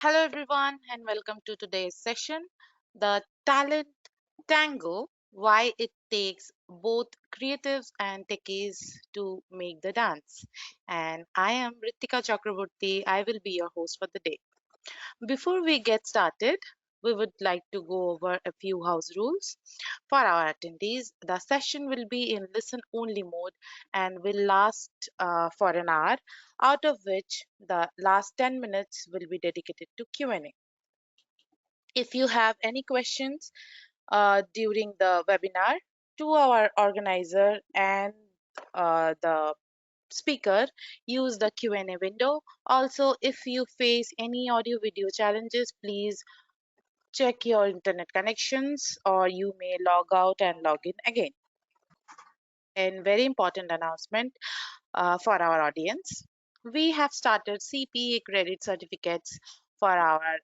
Hello, everyone, and welcome to today's session, The Talent Tango, Why It Takes Both Creatives and Techies to Make the Dance. And I am Ritika Chakraborty. I will be your host for the day. Before we get started, we would like to go over a few house rules. For our attendees, the session will be in listen only mode and will last for an hour, out of which the last 10 minutes will be dedicated to Q&A. If you have any questions during the webinar, to our organizer and the speaker, use the Q&A window. Also, if you face any audio video challenges, please check your internet connections or you may log out and log in again. And very important announcement for our audience. We have started CPA credit certificates for our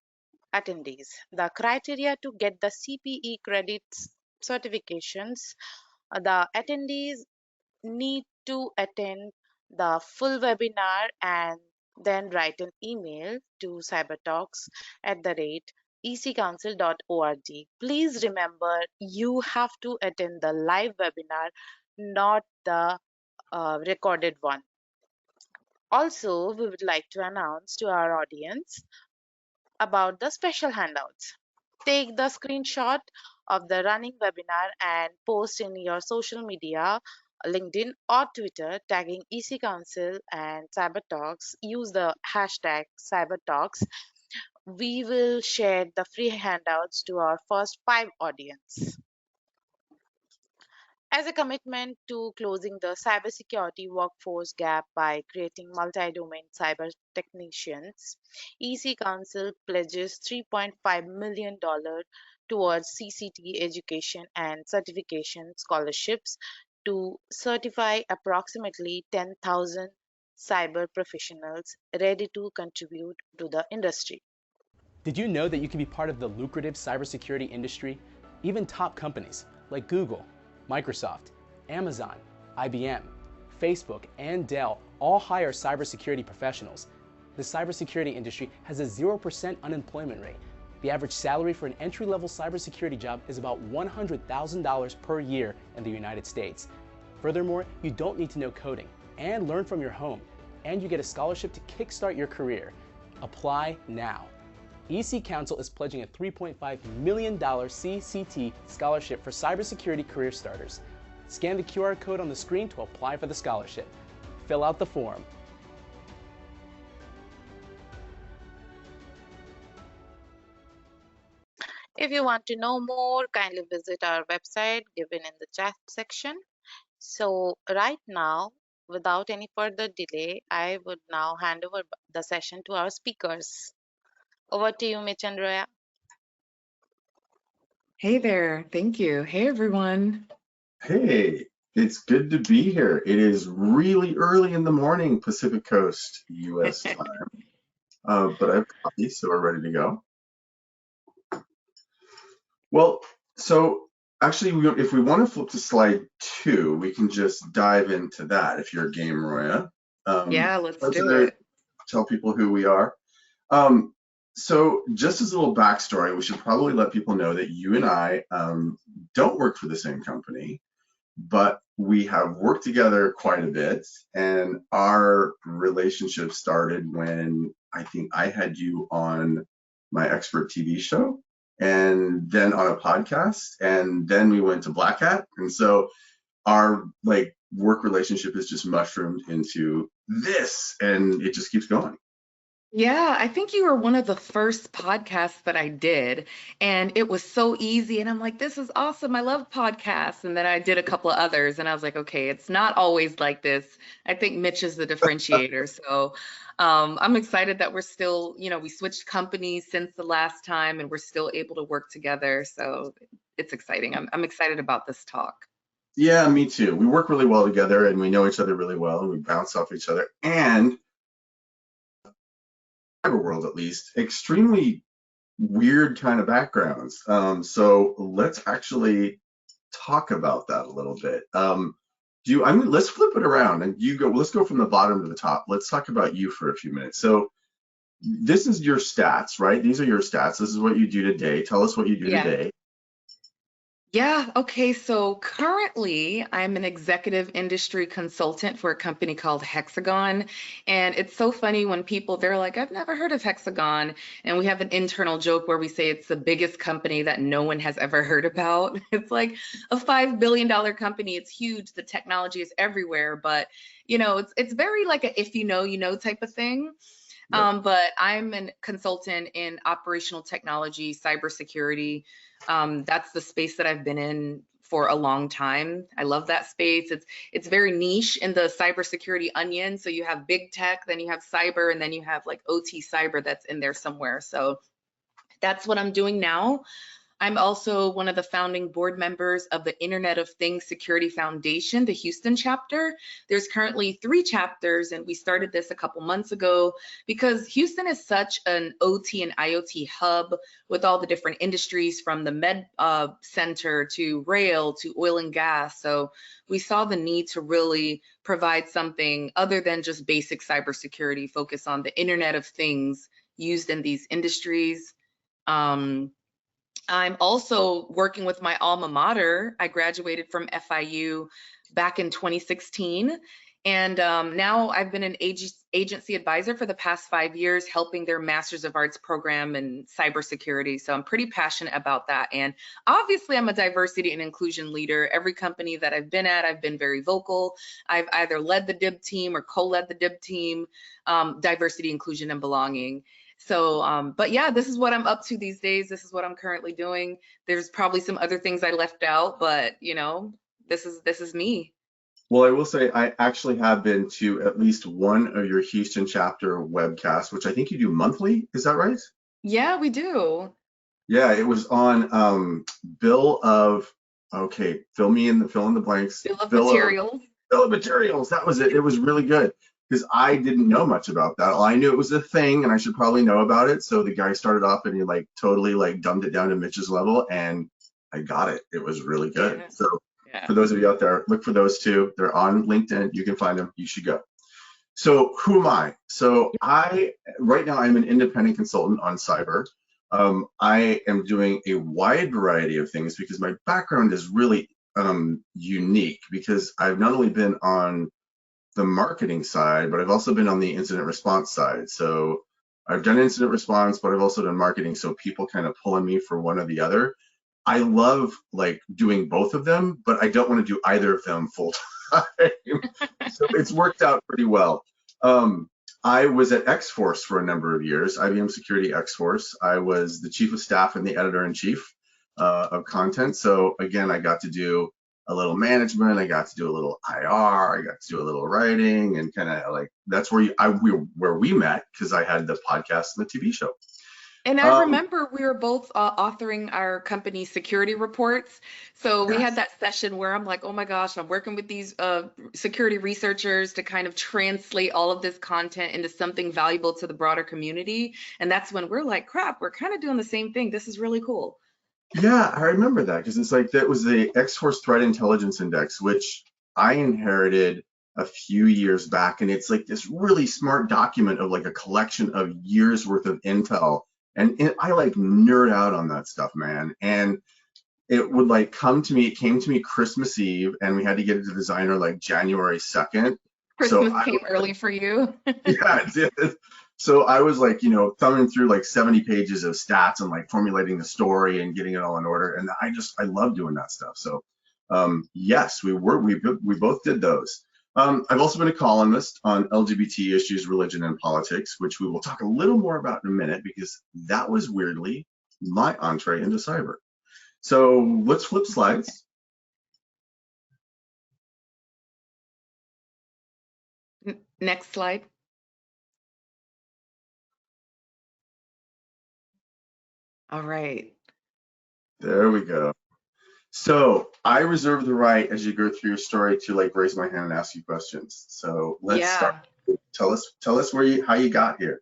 attendees. The criteria to get the CPE credits certifications, the attendees need to attend the full webinar and then write an email to cybertalks@ecouncil.org. Please remember you have to attend the live webinar, not the recorded one. Also, we would like to announce to our audience about the special handouts. Take the screenshot of the running webinar and post in your social media, LinkedIn or Twitter, tagging EC Council and CyberTalks. Use the hashtag CyberTalks. We will share the free handouts to our first 5 audience. As a commitment to closing the cybersecurity workforce gap by creating multi-domain cyber technicians, EC Council pledges $3.5 million towards CCT education and certification scholarships to certify approximately 10,000 cyber professionals ready to contribute to the industry. Did you know that you can be part of the lucrative cybersecurity industry? Even top companies like Google, Microsoft, Amazon, IBM, Facebook, and Dell all hire cybersecurity professionals. The cybersecurity industry has a 0% unemployment rate. The average salary for an entry-level cybersecurity job is about $100,000 per year in the United States. Furthermore, you don't need to know coding and learn from your home, and you get a scholarship to kickstart your career. Apply now. EC Council is pledging a $3.5 million CCT scholarship for cybersecurity career starters. Scan the QR code on the screen to apply for the scholarship. Fill out the form. If you want to know more, kindly visit our website given in the chat section. So right now, without any further delay, I would now hand over the session to our speakers. Over to you, Mitch and Roya. Hey there, thank you. Hey everyone. Hey, it's good to be here. It is really early in the morning, Pacific Coast, US time. But I have coffee, so we're ready to go. Well, so actually, if we want to flip to slide 2, we can just dive into that if you're a game, Roya. Yeah, let's do it. Tell people who we are. So just as a little backstory, we should probably let people know that you and I don't work for the same company, but we have worked together quite a bit, and our relationship started when I think I had you on my expert TV show, and then on a podcast, and then we went to Black Hat, and so our work relationship has just mushroomed into this, and it just keeps going. Yeah, I think you were one of the first podcasts that I did, and it was so easy. And I'm like, this is awesome. I love podcasts. And then I did a couple of others, and I was like, okay, it's not always like this. I think Mitch is the differentiator. So I'm excited that we're still, we switched companies since the last time, and we're still able to work together. So it's exciting. I'm excited about this talk. Yeah, me too. We work really well together, and we know each other really well, and we bounce off each other. And world, at least, extremely weird kind of backgrounds. So let's actually talk about that a little bit. Let's flip it around and let's go from the bottom to the top. Let's talk about you for a few minutes. So this is your stats, right? These are your stats. This is what you do today. Tell us what you do Yeah. today. Yeah, okay. So currently, I'm an executive industry consultant for a company called Hexagon. And it's so funny when people, they're like, I've never heard of Hexagon. And we have an internal joke where we say it's the biggest company that no one has ever heard about. It's like a $5 billion company. It's huge. The technology is everywhere. But, it's very like a if you know type of thing. Yep. But I'm a consultant in operational technology, cybersecurity. That's the space that I've been in for a long time. I love that space. It's very niche in the cybersecurity onion. So you have big tech, then you have cyber, and then you have like OT cyber that's in there somewhere. So that's what I'm doing now. I'm also one of the founding board members of the Internet of Things Security Foundation, the Houston chapter. There's currently 3 chapters, and we started this a couple months ago because Houston is such an OT and IoT hub with all the different industries from the med center to rail to oil and gas. So we saw the need to really provide something other than just basic cybersecurity, focus on the Internet of Things used in these industries. I'm also working with my alma mater. I graduated from FIU back in 2016. And now I've been an agency advisor for the past 5 years, helping their Masters of Arts program in cybersecurity. So I'm pretty passionate about that. And obviously, I'm a diversity and inclusion leader. Every company that I've been at, I've been very vocal. I've either led the DIB team or co-led the DIB team, diversity, inclusion, and belonging. So, but yeah, this is what I'm up to these days. This is what I'm currently doing. There's probably some other things I left out, but this is me. Well, I will say I actually have been to at least one of your Houston chapter webcasts, which I think you do monthly. Is that right? Yeah, we do. Yeah, it was on bill of okay, fill in the blanks. Bill of Bill of materials. bill of materials. That was it. It was really good because I didn't know much about that. All I knew it was a thing and I should probably know about it. So the guy started off and he like totally like dumbed it down to Mitch's level and I got it. It was really good. Yeah. So Yeah. for those of you out there, look for those two. They're on LinkedIn. You can find them. You should go. So who am I? So right now I'm an independent consultant on cyber. I am doing a wide variety of things because my background is really unique because I've not only been on the marketing side, but I've also been on the incident response side. So I've done incident response, but I've also done marketing. So people kind of pulling me for one or the other. I love like doing both of them, but I don't want to do either of them full time. So it's worked out pretty well. Um, I was at X-Force for a number of years, IBM Security X-Force. I was the chief of staff and the editor-in-chief of content. So again, I got to do a little management. I got to do a little IR. I got to do a little writing, and kind of like that's where we met because I had the podcast and the TV show. And I remember we were both authoring our company security reports. So we had that session where I'm like, oh my gosh, I'm working with these security researchers to kind of translate all of this content into something valuable to the broader community. And that's when we're like, crap, we're kind of doing the same thing. This is really cool. Yeah, I remember that because it's like that was the X-Force Threat Intelligence Index, which I inherited a few years back, and it's like this really smart document of like a collection of years worth of intel, and I like nerd out on that stuff, man. And it would like it came to me Christmas Eve, and we had to get it to the designer like January 2nd. Christmas came early for you. Yeah, it did. So I was like, thumbing through like 70 pages of stats and like formulating the story and getting it all in order. And I love doing that stuff. So yes, we both did those. I've also been a columnist on LGBT issues, religion, and politics, which we will talk a little more about in a minute because that was weirdly my entree into cyber. So let's flip slides. Next slide. All right. There we go. So I reserve the right as you go through your story to like raise my hand and ask you questions. So let's start. Tell us how you got here.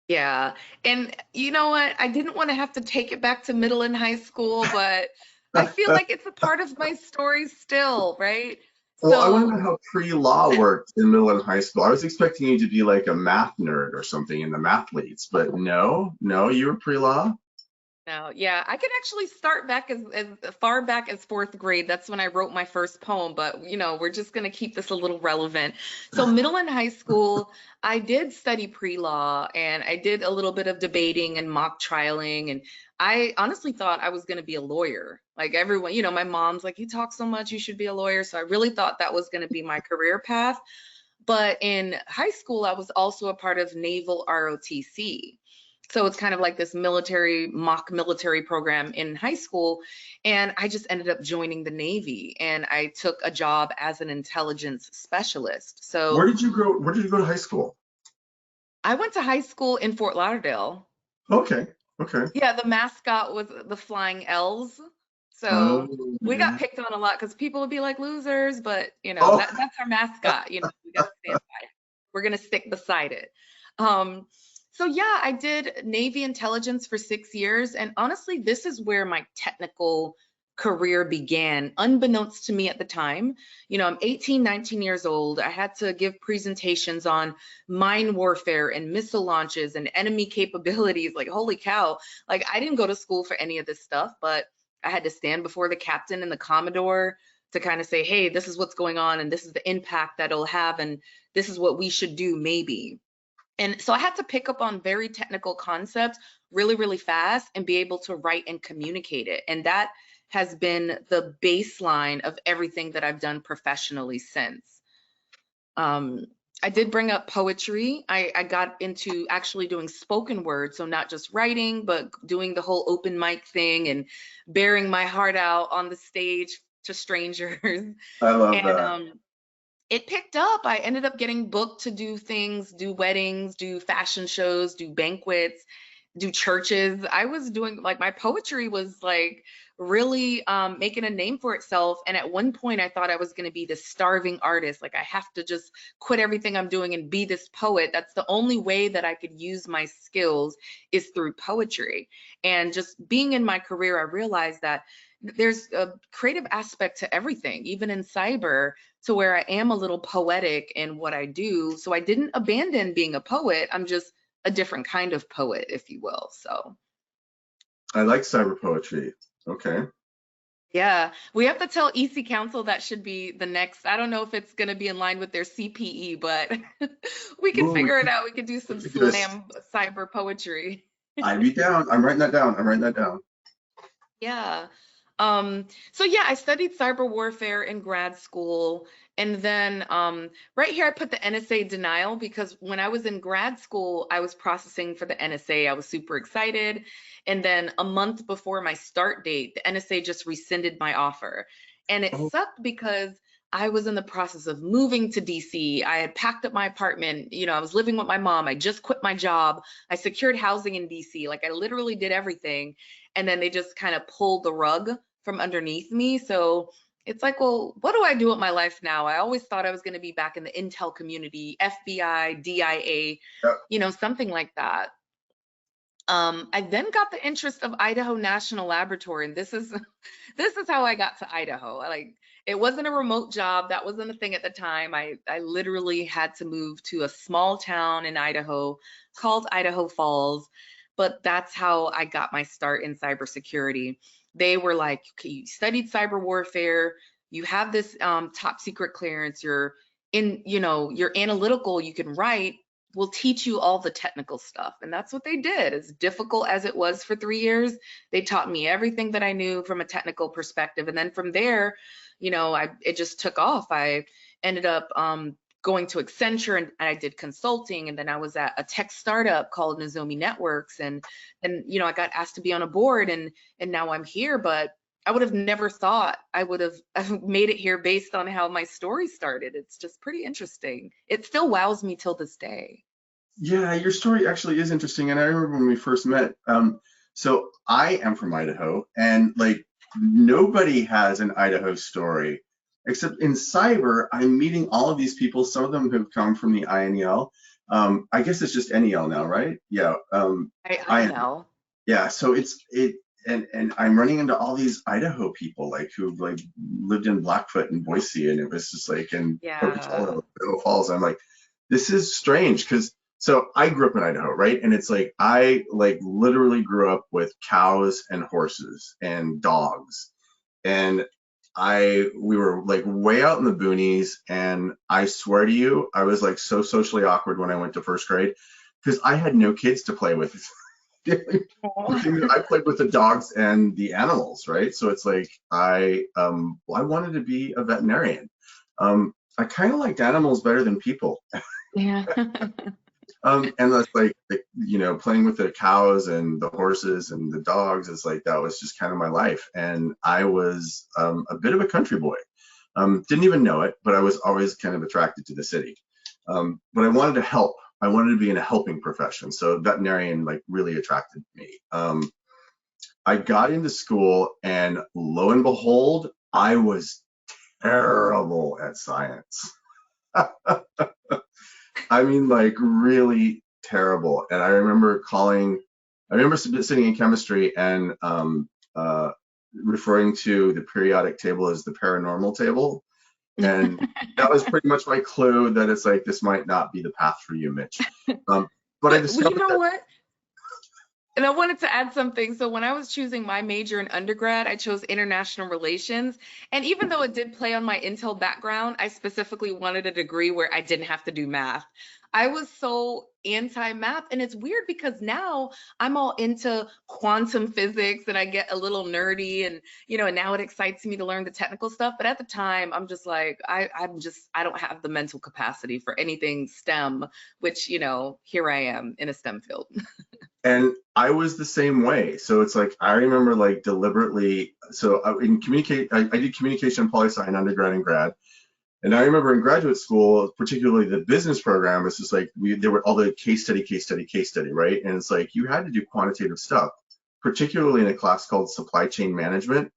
Yeah. And you know what? I didn't want to have to take it back to middle and high school, but I feel like it's a part of my story still, right? Well, I want to So know how pre-law worked in middle and high school. I was expecting you to be like a math nerd or something in the mathletes, but no, you were pre-law? no, yeah, I could actually start back as far back as fourth grade. That's when I wrote my first poem, but we're just going to keep this a little relevant. So, middle and high school, I did study pre-law and I did a little bit of debating and mock trialing. And I honestly thought I was going to be a lawyer. Like everyone, my mom's like, you talk so much, you should be a lawyer. So, I really thought that was going to be my career path. But in high school, I was also a part of Naval ROTC. So it's kind of like this military, mock military program in high school. And I just ended up joining the Navy and I took a job as an intelligence specialist. Where So did you go? Where did you go to high school? I went to high school in Fort Lauderdale. Okay, okay. Yeah, the mascot was the Flying L's. Oh, So we got yeah. picked on a lot because people would be like losers, but Oh, that's our mascot. We got to stand by it. We're gonna stick beside it. Um, so yeah, I did Navy intelligence for 6 years, and honestly, this is where my technical career began, unbeknownst to me at the time. I'm 18, 19 years old. I had to give presentations on mine warfare and missile launches and enemy capabilities. Like, holy cow. Like, I didn't go to school for any of this stuff, but I had to stand before the captain and the commodore to kind of say, hey, this is what's going on and this is the impact that it'll have and this is what we should do maybe. And so I had to pick up on very technical concepts really, really fast and be able to write and communicate it. And that has been the baseline of everything that I've done professionally since. Um, I did bring up poetry. I got into actually doing spoken word, so not just writing, but doing the whole open mic thing and bearing my heart out on the stage to strangers. I love And that. it picked up. I ended up getting booked to do things, do weddings, do fashion shows, do banquets, do churches. I was doing like my poetry was like really making a name for itself. And at one point, I thought I was going to be this starving artist. Like I have to just quit everything I'm doing and be this poet. That's the only way that I could use my skills is through poetry. And just being in my career, I realized that there's a creative aspect to everything, even in cyber, to where I am a little poetic in what I do. So I didn't abandon being a poet. I'm just a different kind of poet, if you will. So I like cyber poetry. Okay. yeah, we have to tell EC Council that should be the next. I don't know if it's going to be in line with their CPE, but we can Ooh, figure it out. We could do we some could do this. slam cyber poetry. I'd be down. I'm writing that down. I'm writing that down. Yeah. So yeah, I studied cyber warfare in grad school. And then right here, I put the NSA denial because when I was in grad school, I was processing for the NSA. I was super excited. And then a month before my start date, the NSA just rescinded my offer. And it Oh, sucked because I was in the process of moving to DC. I had packed up my apartment. I was living with my mom. I just quit my job. I secured housing in DC. Like I literally did everything. And then they just kind of pulled the rug from underneath me. So it's like, well, what do I do with my life now? I always thought I was going to be back in the Intel community, FBI, DIA, yeah. something like that. I then got the interest of Idaho National Laboratory, and this is this is how I got to Idaho. Like it wasn't a remote job, that wasn't a thing at the time. I literally had to move to a small town in Idaho called Idaho Falls, but that's how I got my start in cybersecurity. They were like, okay, you studied cyber warfare, you have this top secret clearance, you're analytical, you can write, we'll teach you all the technical stuff. And that's what they did. As difficult as it was for 3 years, they taught me everything that I knew from a technical perspective. And then from there, it just took off. I ended up going to Accenture and I did consulting. And then I was at a tech startup called Nozomi Networks. And I got asked to be on a board and now I'm here. But I would have never thought I would have made it here based on how my story started. It's just pretty interesting. It still wows me till this day. Yeah, your story actually is interesting. And I remember when we first met. So I am from Idaho, and like nobody has an Idaho story, except in cyber, I'm meeting all of these people. Some of them have come from the INEL. I guess it's just NEL now, right? Yeah. I I know. Yeah. So and I'm running into all these Idaho people like who like lived in Blackfoot and Boise, and it was just like in Yeah. Pocatello, Idaho Falls. I'm like, this is strange because so I grew up in Idaho, right? And it's like I like literally grew up with cows and horses and dogs, and we were like way out in the boonies, and I swear to you, I was like so socially awkward when I went to first grade because I had no kids to play with. I played with the dogs and the animals, right? So it's like I wanted to be a veterinarian. I kind of liked animals better than people. Yeah. And that's like playing with the cows and the horses and the dogs is like that was just kind of my life. And I was a bit of a country boy. Didn't even know it, but I was always kind of attracted to the city. But I wanted to help. I wanted to be in a helping profession. So veterinarian like really attracted me. I got into school and lo and behold, I was terrible at science. I mean, like really terrible. And I remember sitting in chemistry and referring to the periodic table as the paranormal table. And that was pretty much my clue that it's like, this might not be the path for you, Mitch. But I Well, you discovered know that. what? And I wanted to add something. So when I was choosing my major in undergrad, I chose international relations. And even though it did play on my Intel background, I specifically wanted a degree where I didn't have to do math. I was so anti-math, and it's weird because now I'm all into quantum physics and I get a little nerdy, and and now it excites me to learn the technical stuff. But at the time, I'm just like, I don't have the mental capacity for anything STEM, which, here I am in a STEM field. And I was the same way. So it's like I remember like deliberately. So I did communication and poli sci in undergrad and grad. And I remember in graduate school, particularly the business program, it's just like there were all the case study, right? And it's like you had to do quantitative stuff, particularly in a class called supply chain management,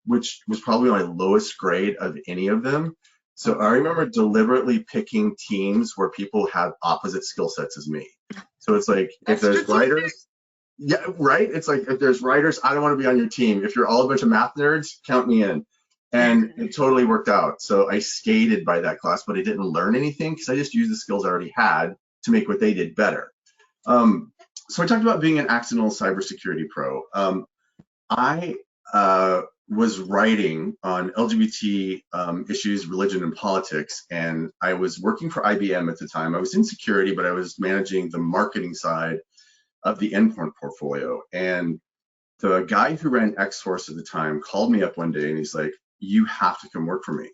which was probably my lowest grade of any of them. So I remember deliberately picking teams where people had opposite skill sets as me. So it's like if That's there's strategic. writers, yeah, right. It's like if there's writers, I don't want to be on your team. If you're all a bunch of math nerds, count me in. And it totally worked out. So I skated by that class, but I didn't learn anything because I just used the skills I already had to make what they did better. So I talked about being an accidental cybersecurity pro. I was writing on LGBT issues, religion, and politics, and I was working for IBM at the time. I was in security, but I was managing the marketing side of the endpoint portfolio. And the guy who ran X-Force at the time called me up one day and he's like, you have to come work for me.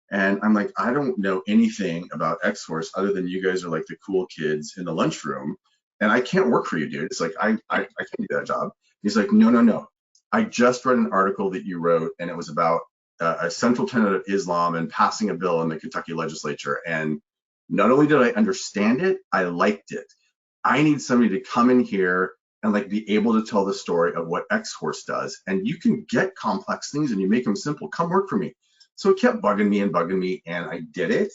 And I'm like, I don't know anything about X-Force other than you guys are like the cool kids in the lunchroom. And I can't work for you, dude. It's like, I can't do that job. He's like, no. I just read an article that you wrote and it was about a central tenet of Islam and passing a bill in the Kentucky legislature. And not only did I understand it, I liked it. I need somebody to come in here and like be able to tell the story of what X-Force does. And you can get complex things and you make them simple. Come work for me. So it kept bugging me, and I did it.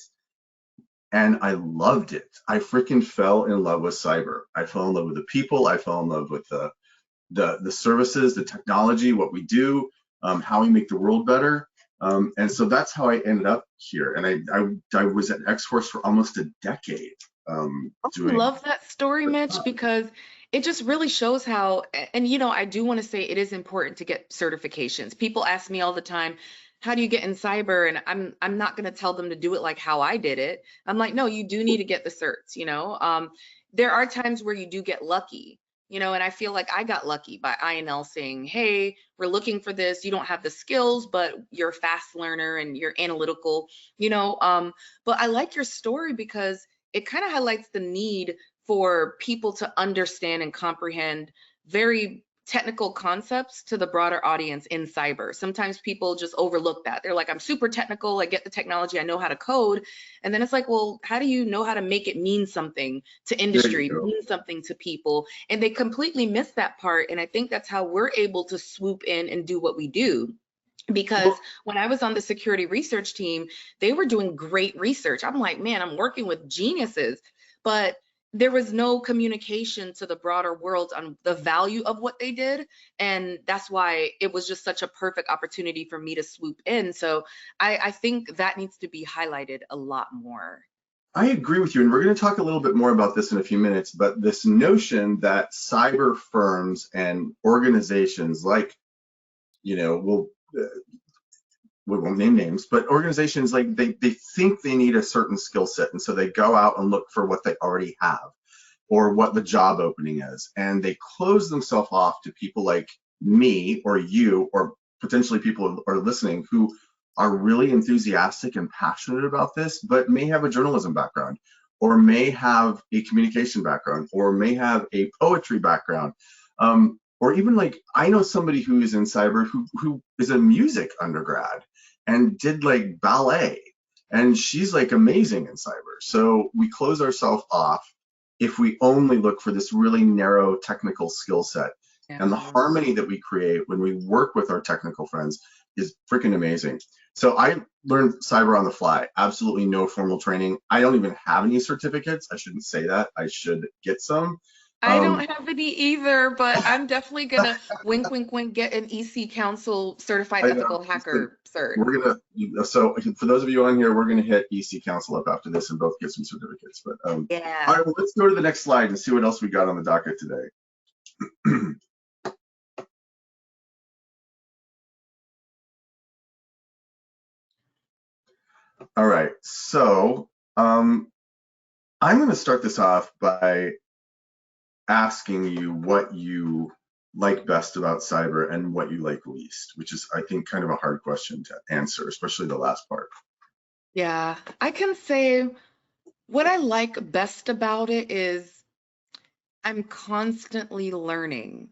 And I loved it. I freaking fell in love with cyber. I fell in love with the people. I fell in love with the services, the technology, what we do, how we make the world better. And so that's how I ended up here. And I was at X-Force for almost a decade. I love that story, Mitch, because it just really shows how, and I do want to say it is important to get certifications. People ask me all the time, how do you get in cyber? And I'm not going to tell them to do it like how I did it. I'm like, no, you do need to get the certs, There are times where you do get lucky, and I feel like I got lucky by INL saying, hey, we're looking for this. You don't have the skills, but you're a fast learner and you're analytical, but I like your story because it kind of highlights the need for people to understand and comprehend very technical concepts to the broader audience in cyber. Sometimes people just overlook that. They're like, I'm super technical, I get the technology, I know how to code. And then it's like, well, how do you know how to make it mean something to industry, mean something to people? And they completely miss that part. And I think that's how we're able to swoop in and do what we do. Because when I was on the security research team, they were doing great research. I'm like, man, I'm working with geniuses. But there was no communication to the broader world on the value of what they did. And that's why it was just such a perfect opportunity for me to swoop in. So I think that needs to be highlighted a lot more. I agree with you, and we're going to talk a little bit more about this in a few minutes, but this notion that cyber firms and organizations like, you know, we won't name names, but organizations like they think they need a certain skill set, and so they go out and look for what they already have or what the job opening is, and they close themselves off to people like me or you or potentially people who are listening who are really enthusiastic and passionate about this, but may have a journalism background or may have a communication background or may have a poetry background. Or even like, I know somebody who is in cyber who is a music undergrad and did like ballet, and she's like amazing in cyber. So we close ourselves off if we only look for this really narrow technical skill set. And the harmony that we create when we work with our technical friends is freaking amazing. So I learned cyber on the fly, absolutely no formal training. I don't even have any certificates. I shouldn't say that. I should get some. I don't have any either, but I'm definitely gonna wink, wink, wink, get an EC Council certified ethical hacker cert. We're gonna, so for those of you on here, we're gonna hit EC Council up after this and both get some certificates. But yeah. All right, well, let's go to the next slide and see what else we got on the docket today. All right, so I'm gonna start this off by asking you what you like best about cyber and what you like least, which is, I think, kind of a hard question to answer, especially the last part. Yeah, I can say what I like best about it is I'm constantly learning.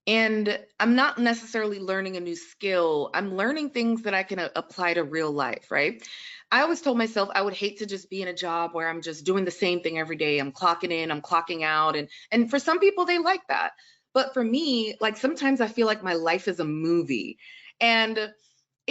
And I'm not necessarily learning a new skill. I'm learning things that I can apply to real life, right? I always told myself I would hate to just be in a job where I'm just doing the same thing every day. I'm clocking in, I'm clocking out. And for some people, they like that. But for me, like sometimes I feel like my life is a movie. And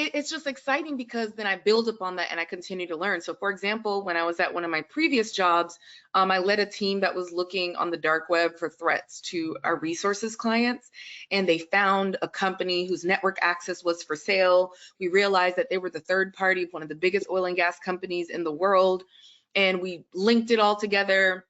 it's just exciting because then I build upon that and I continue to learn. So for example, when I was at one of my previous jobs, I led a team that was looking on the dark web for threats to our resources clients. And they found a company whose network access was for sale. We realized that they were the third party of one of the biggest oil and gas companies in the world. And we linked it all together.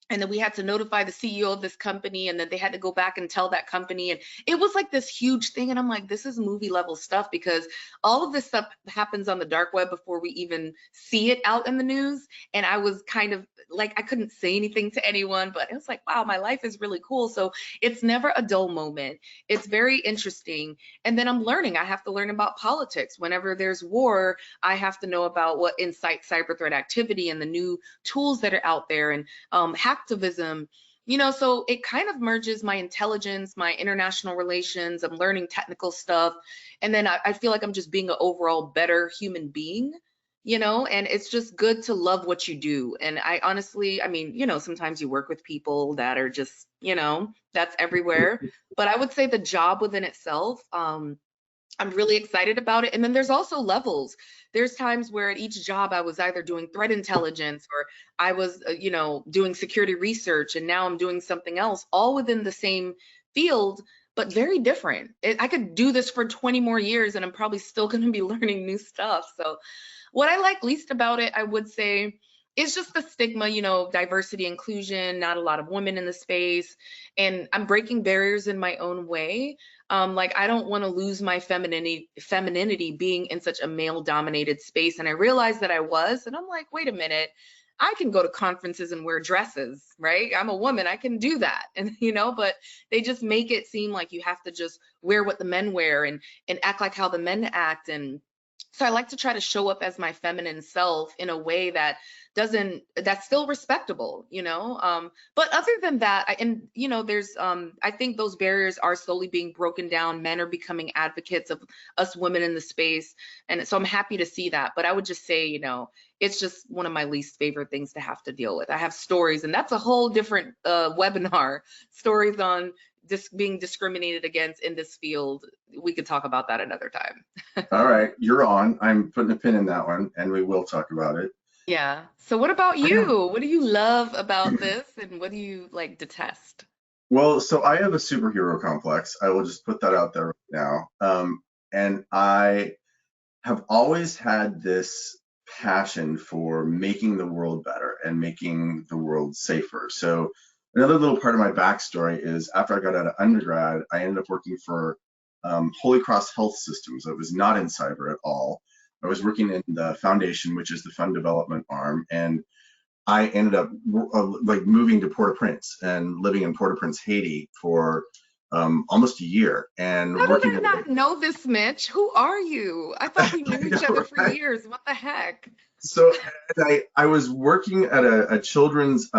And then we had to notify the CEO of this company, and then they had to go back and tell that company. And it was like this huge thing. And I'm like, this is movie level stuff, because all of this stuff happens on the dark web before we even see it out in the news. And I was kind of like, I couldn't say anything to anyone, but it was like, wow, my life is really cool. So it's never a dull moment. It's very interesting. And then I'm learning. I have to learn about politics. Whenever there's war, I have to know about what incites cyber threat activity and the new tools that are out there, and hacktivism, you know, so it kind of merges my intelligence, my international relations. I'm learning technical stuff. And then I feel like I'm just being an overall better human being, you know, and it's just good to love what you do. And I honestly, I mean, you know, sometimes you work with people that are just, you know, that's everywhere. But I would say the job within itself, I'm really excited about it. And then there's also levels. There's times where at each job I was either doing threat intelligence or I was, you know, doing security research, and now I'm doing something else, all within the same field, but very different. I could do this for 20 more years and I'm probably still going to be learning new stuff. So what I like least about it, I would say, is just the stigma, you know, diversity, inclusion, not a lot of women in the space. And I'm breaking barriers in my own way. Like I don't want to lose my femininity being in such a male dominated space. And I realized that I was, and I'm like, wait a minute, I can go to conferences and wear dresses, right? I'm a woman, I can do that. And you know, but they just make it seem like you have to just wear what the men wear and act like how the men act. And so I like to try to show up as my feminine self in a way that that's still respectable, you know. But other than that, and you know, there's I think those barriers are slowly being broken down. Men are becoming advocates of us women in the space, and so I'm happy to see that. But I would just say, you know, it's just one of my least favorite things to have to deal with. I have stories, and that's a whole different webinar, stories on being discriminated against in this field. We could talk about that another time. All right, you're on. I'm putting a pin in that one, and we will talk about it. Yeah. So what about I have, you? What do you love about this and what do you like detest? well, so I have a superhero complex. I will just put that out there right now. And I have always had this passion for making the world better and making the world safer. So another little part of my backstory is after I got out of undergrad, I ended up working for Holy Cross Health Systems. I was not in cyber at all. I was working in the foundation, which is the fund development arm, and I ended up like moving to Port-au-Prince and living in Port-au-Prince, Haiti for almost a year and How did working I with not know this, Mitch? Who are you? I thought we I knew each other know, for right? years. What the heck? So I was working at a children's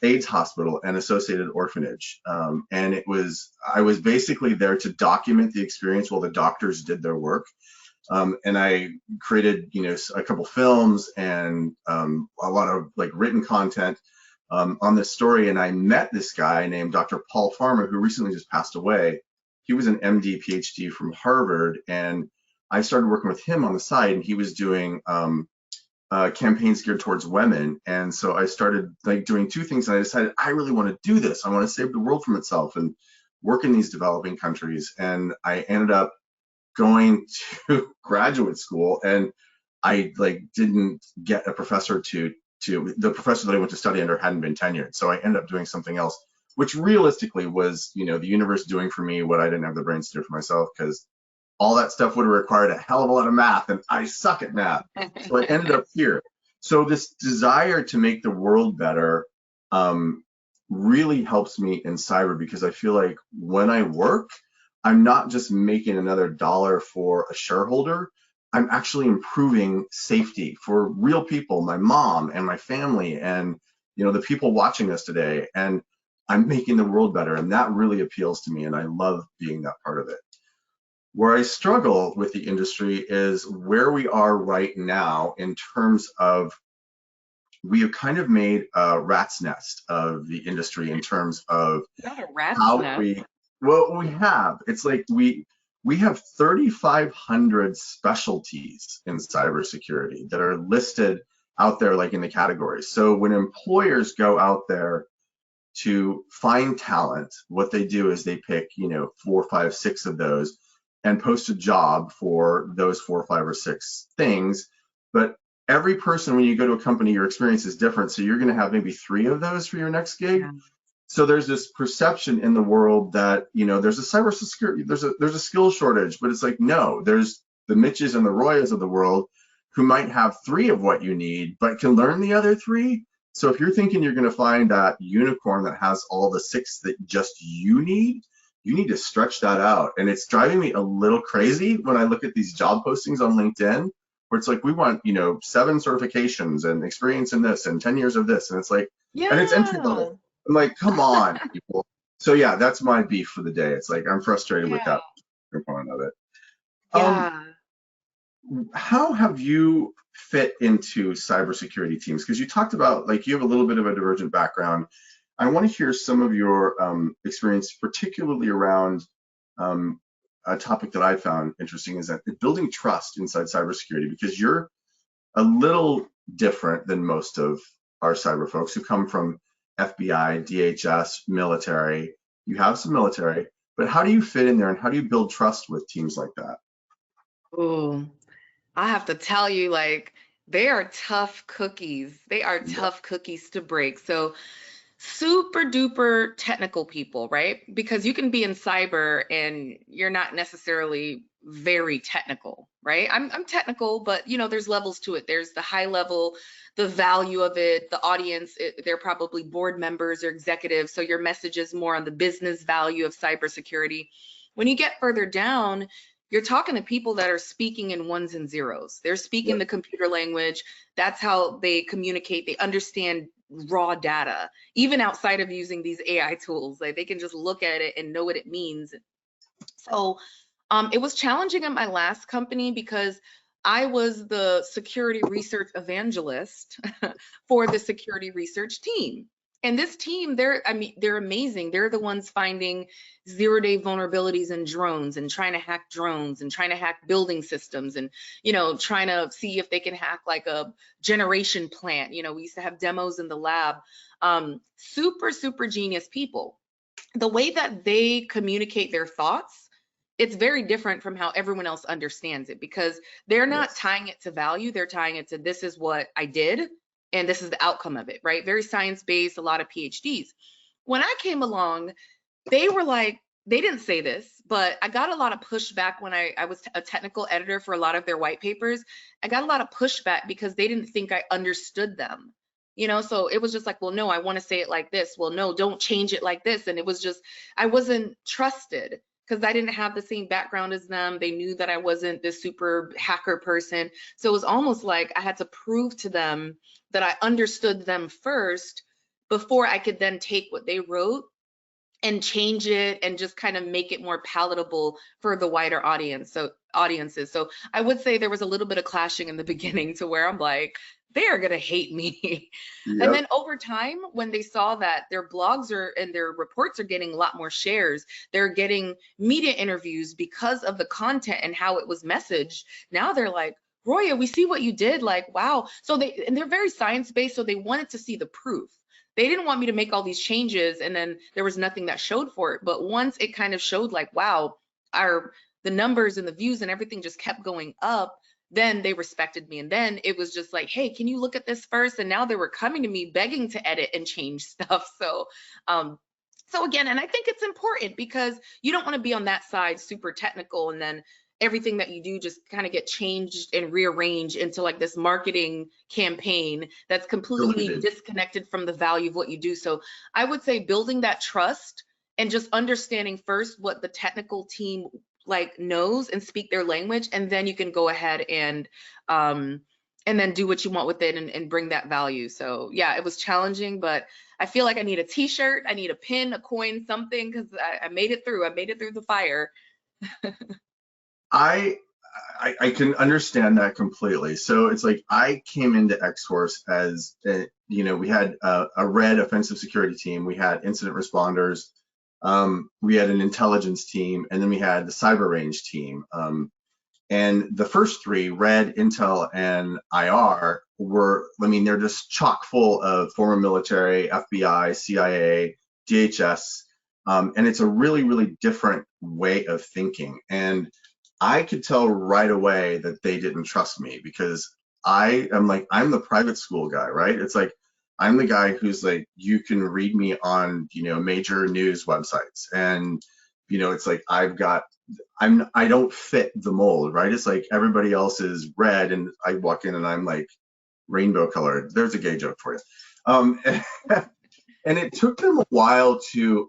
AIDS hospital and associated orphanage, and I was basically there to document the experience while the doctors did their work. And I created, a couple films and a lot of like written content on this story. And I met this guy named Dr. Paul Farmer, who recently just passed away. He was an MD, PhD from Harvard, and I started working with him on the side, and he was doing campaigns geared towards women. And so I started like doing two things, and I decided I really want to do this. I want to save the world from itself and work in these developing countries. And I ended up going to graduate school, and I like didn't get a professor to the professor that I went to study under hadn't been tenured. So I ended up doing something else, which realistically was, the universe doing for me what I didn't have the brains to do for myself, because all that stuff would have required a hell of a lot of math, and I suck at math. So I ended up here. So this desire to make the world better um, really helps me in cyber, because I feel like when I work, I'm not just making another dollar for a shareholder. I'm actually improving safety for real people, my mom and my family, and the people watching us today. And I'm making the world better, and that really appeals to me, and I love being that part of it. Where I struggle with the industry is where we are right now in terms of we have kind of made a rat's nest of the industry in terms of Not a rat's how nest. we, well, we have. It's like we have 3,500 specialties in cybersecurity that are listed out there like in the categories. So when employers go out there to find talent, what they do is they pick, 4, 5, 6 of those and post a job for those 4, 5, or 6 things. But every person, when you go to a company, your experience is different. So you're going to have maybe 3 of those for your next gig. Yeah. So there's this perception in the world that, there's a cybersecurity, there's a skill shortage, but it's like, no, there's the Mitches and the Royas of the world who might have 3 of what you need, but can learn the other 3. So if you're thinking you're going to find that unicorn that has all the 6 that just you need to stretch that out. And it's driving me a little crazy when I look at these job postings on LinkedIn, where it's like, we want, 7 certifications and experience in this and 10 years of this. And it's like, and it's entry Yeah. level. I'm like, come on, people. So yeah, that's my beef for the day. It's like I'm frustrated with Yeah. that component of it. Um, Yeah. how have you fit into cybersecurity teams? Because you talked about like you have a little bit of a divergent background. I want to hear some of your experience, particularly around um, a topic that I found interesting is that building trust inside cybersecurity, because you're a little different than most of our cyber folks who come from FBI, DHS, military. You have some military, but how do you fit in there and how do you build trust with teams like that? Oh, I have to tell you, like, they are tough cookies. They are Yeah. tough cookies to break. So super duper technical people, right? Because you can be in cyber and you're not necessarily very technical, right? I'm technical, but there's levels to it. There's the high level, the value of it, the audience, they're probably board members or executives. So your message is more on the business value of cybersecurity. When you get further down, you're talking to people that are speaking in ones and zeros. They're speaking Yep. the computer language. That's how they communicate. They understand raw data even outside of using these AI tools. Like they can just look at it and know what it means. So it was challenging at my last company because I was the security research evangelist for the security research team. And this team, they're amazing. They're the ones finding 0-day vulnerabilities in drones and trying to hack drones and trying to hack building systems and, trying to see if they can hack like a generation plant. We used to have demos in the lab. Super, super genius people. The way that they communicate their thoughts, it's very different from how everyone else understands it, because they're not Yes. tying it to value. They're tying it to, this is what I did and this is the outcome of it, right? Very science-based, a lot of PhDs. When I came along, they were like, they didn't say this, but I got a lot of pushback when I was a technical editor for a lot of their white papers. I got a lot of pushback because they didn't think I understood them. So it was just like, well, no, I want to say it like this. Well, no, don't change it like this. And it was just, I wasn't trusted because I didn't have the same background as them. They knew that I wasn't this super hacker person. So it was almost like I had to prove to them that I understood them first before I could then take what they wrote and change it and just kind of make it more palatable for the wider audiences. So I would say there was a little bit of clashing in the beginning to where I'm like, they are going to hate me. And Yep. then over time, when they saw that their blogs and their reports are getting a lot more shares, they're getting media interviews because of the content and how it was messaged. Now they're like, Roya, we see what you did. Like, wow. So they're very science-based. So they wanted to see the proof. They didn't want me to make all these changes and then there was nothing that showed for it. But once it kind of showed like, wow, the numbers and the views and everything just kept going up, then they respected me. And then it was just like, hey, can you look at this first? And now they were coming to me begging to edit and change stuff. So again, and I think it's important because you don't want to be on that side super technical and then everything that you do just kind of get changed and rearranged into like this marketing campaign that's completely Diluted. disconnected from the value of what you do. So I would say building that trust and just understanding first what the technical team like knows and speak their language, and then you can go ahead and then do what you want with it and bring that value. So yeah, it was challenging, but I feel like I need a t-shirt, I need a pin, a coin, something, because I made it through. I made it through the fire. I can understand that completely. So it's like I came into X-Force as we had a red offensive security team, we had incident responders, we had an intelligence team, and then we had the cyber range team. And the first three, red, intel, and IR, they're just chock full of former military, FBI, CIA, DHS, and it's a really, really different way of thinking. And I could tell right away that they didn't trust me because I'm the private school guy, right? It's like, I'm the guy who's like, you can read me on, major news websites. And, it's like, I don't fit the mold, right? It's like everybody else is red and I walk in and I'm like rainbow colored. There's a gay joke for you. And it took them a while to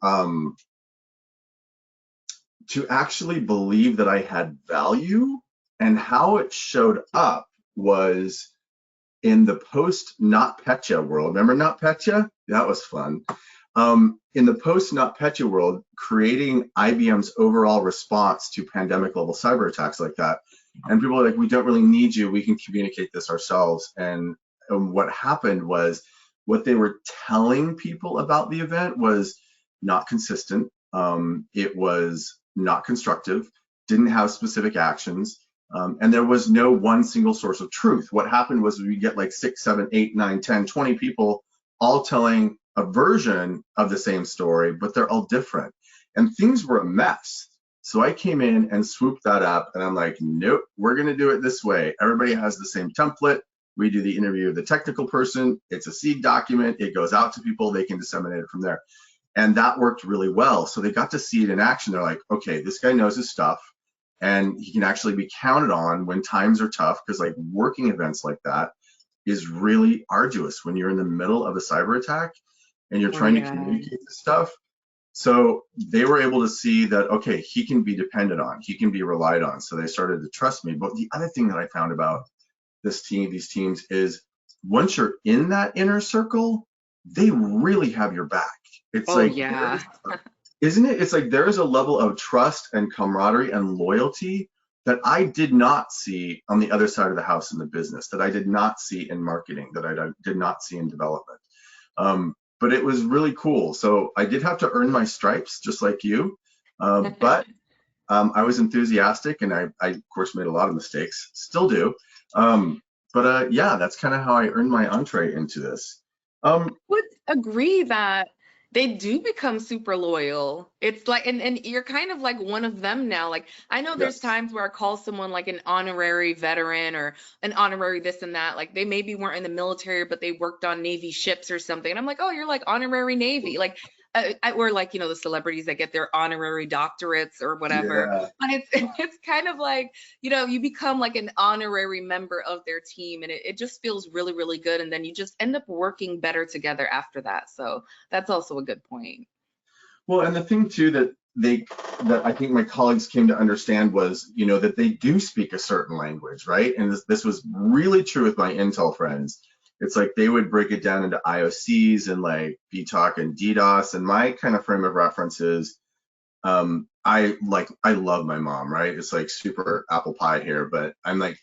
actually believe that I had value, and how it showed up was in the post NotPetya world. Remember NotPetya? That was fun. In the post NotPetya world, creating IBM's overall response to pandemic level cyber attacks like that. And people are like, we don't really need you. We can communicate this ourselves. And what happened was what they were telling people about the event was not consistent. It was not constructive, didn't have specific actions. And there was no one single source of truth. What happened was we get like 6, 7, 8, 9, 10, 20 people all telling a version of the same story, but they're all different. And things were a mess. So I came in and swooped that up and I'm like, nope, we're gonna do it this way. Everybody has the same template. We do the interview of the technical person. It's a seed document. It goes out to people. They can disseminate it from there. And that worked really well. So they got to see it in action. They're like, okay, this guy knows his stuff and he can actually be counted on when times are tough, because like working events like that is really arduous when you're in the middle of a cyber attack and you're trying to communicate this stuff. So they were able to see that, okay, he can be depended on, he can be relied on. So they started to trust me. But the other thing that I found about these teams is once you're in that inner circle, they really have your back. It's Yeah. Isn't it? It's like there is a level of trust and camaraderie and loyalty that I did not see on the other side of the house in the business, that I did not see in marketing, that I did not see in development. but it was really cool. So I did have to earn my stripes, just like you. But I was enthusiastic, and I of course made a lot of mistakes, still do. But yeah, that's kind of how I earned my entree into this. Would agree that they do become super loyal. It's like, and you're kind of like one of them now. Like, I know there's Yes. times where I call someone like an honorary veteran or an honorary this and that. Like, they maybe weren't in the military, but they worked on Navy ships or something. And I'm like, oh, you're like honorary Navy. Like, or like, the celebrities that get their honorary doctorates or whatever. Yeah. But it's it's kind of like, you become like an honorary member of their team, and it just feels really, really good. And then you just end up working better together after that. So that's also a good point. Well, and the thing too that I think my colleagues came to understand was, that they do speak a certain language, right? And this was really true with my Intel friends. It's like they would break it down into IOCs and like BTOC and DDoS. And my kind of frame of reference is, I love my mom, right? It's like super apple pie here, but I'm like,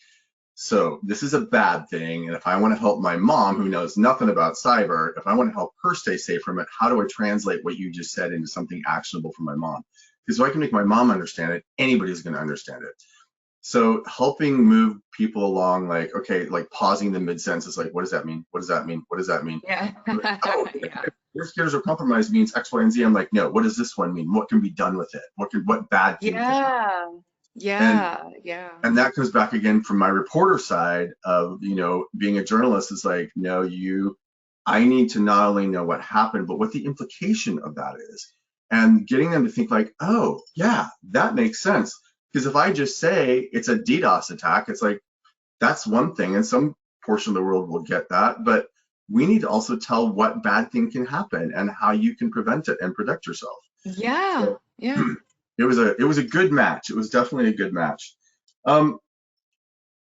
so this is a bad thing. And if I want to help my mom, who knows nothing about cyber, if I want to help her stay safe from it, how do I translate what you just said into something actionable for my mom? Because if I can make my mom understand it, anybody's going to understand it. So helping move people along, like, okay, like pausing the mid-sentence is like, what does that mean? What does that mean? What does that mean? Yeah. Like, oh, Yeah. if indicators are compromised means X, Y, and Z. I'm like, no, what does this one mean? What can be done with it? What bad thing can happen? Yeah. And Yeah. Yeah. and that comes back again from my reporter side of, being a journalist is like, no, I need to not only know what happened, but what the implication of that is. And getting them to think like, oh, yeah, that makes sense. Because if I just say it's a DDoS attack, it's like, that's one thing. And some portion of the world will get that. But we need to also tell what bad thing can happen and how you can prevent it and protect yourself. Yeah. So Yeah. it was a good match. It was definitely a good match. Um,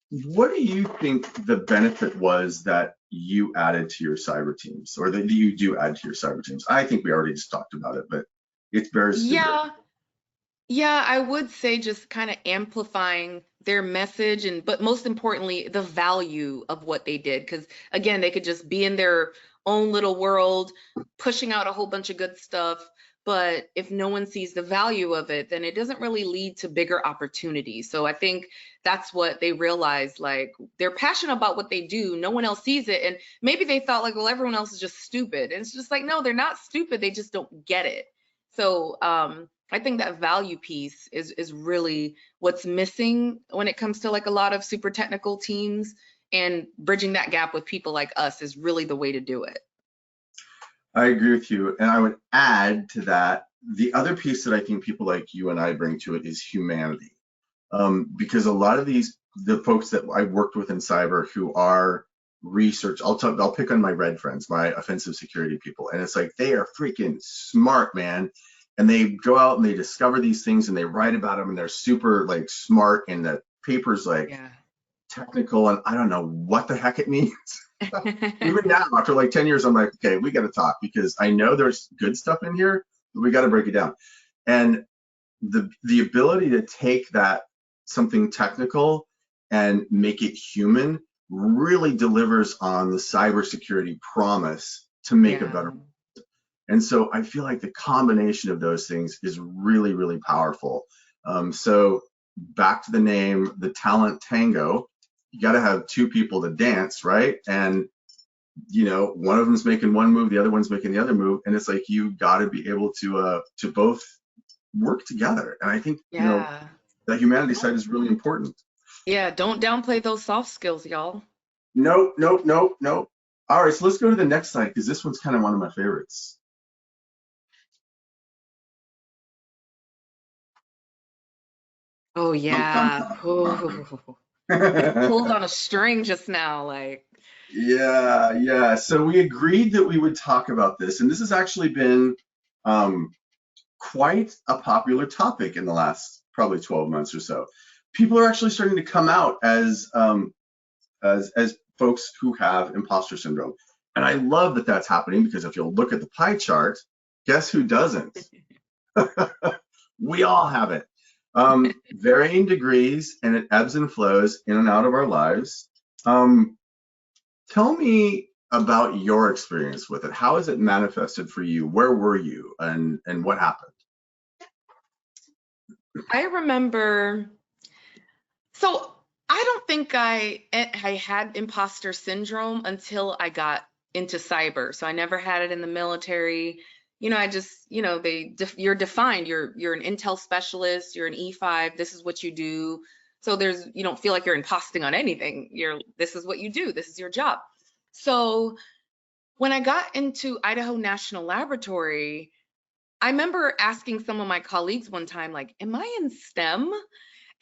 what do you think the benefit was that you added to your cyber teams, or that you do add to your cyber teams? I think we already just talked about it, but it bears to be. Yeah. Yeah, I would say just kind of amplifying their message, and but most importantly, the value of what they did. Because again, they could just be in their own little world, pushing out a whole bunch of good stuff. But if no one sees the value of it, then it doesn't really lead to bigger opportunities. So I think that's what they realized. Like, they're passionate about what they do. No one else sees it. And maybe they thought like, well, everyone else is just stupid. And it's just like, no, they're not stupid. They just don't get it. So I think that value piece is really what's missing when it comes to like a lot of super technical teams, and bridging that gap with people like us is really the way to do it. I agree with you, and I would add to that, the other piece that I think people like you and I bring to it is humanity. Because a lot of the folks that I worked with in cyber who are research, I'll pick on my red friends, my offensive security people, and it's like they are freaking smart, man. And they go out and they discover these things and they write about them, and they're super like smart, and the paper's like Yeah. technical, and I don't know what the heck it means. Even now, after like 10 years, I'm like, okay, we got to talk, because I know there's good stuff in here, but we got to break it down. And the ability to take that something technical and make it human really delivers on the cybersecurity promise to make a Yeah. better. And so I feel like the combination of those things is really, really powerful. So back to the name, the talent Tango, you got to have two people to dance, right? And one of them's making one move, the other one's making the other move, and it's like you got to be able to both work together. And I think Yeah. that humanity side is really important. Yeah. Don't downplay those soft skills, y'all. Nope, nope, nope, nope. All right, so let's go to the next slide, because this one's kind of one of my favorites. Oh Dum, dum, yeah. dum. Ooh. I pulled on a string just now. Like, Yeah, yeah. So we agreed that we would talk about this, and this has actually been quite a popular topic in the last probably 12 months or so. People are actually starting to come out as folks who have imposter syndrome, and I love that that's happening, because if you'll look at the pie chart, guess who doesn't? We all have it. Varying degrees, and it ebbs and flows in and out of our lives. Tell me, about your experience with it. How has it manifested for you? Where were you, and what happened? I remember, so I don't think I had imposter syndrome until I got into cyber. So I never had it in the military. I just, you're defined. You're an intel specialist, you're an E5, this is what you do. So you don't feel like you're imposting on anything. This is what you do, this is your job. So when I got into Idaho National Laboratory, I remember asking some of my colleagues one time, like, am I in STEM?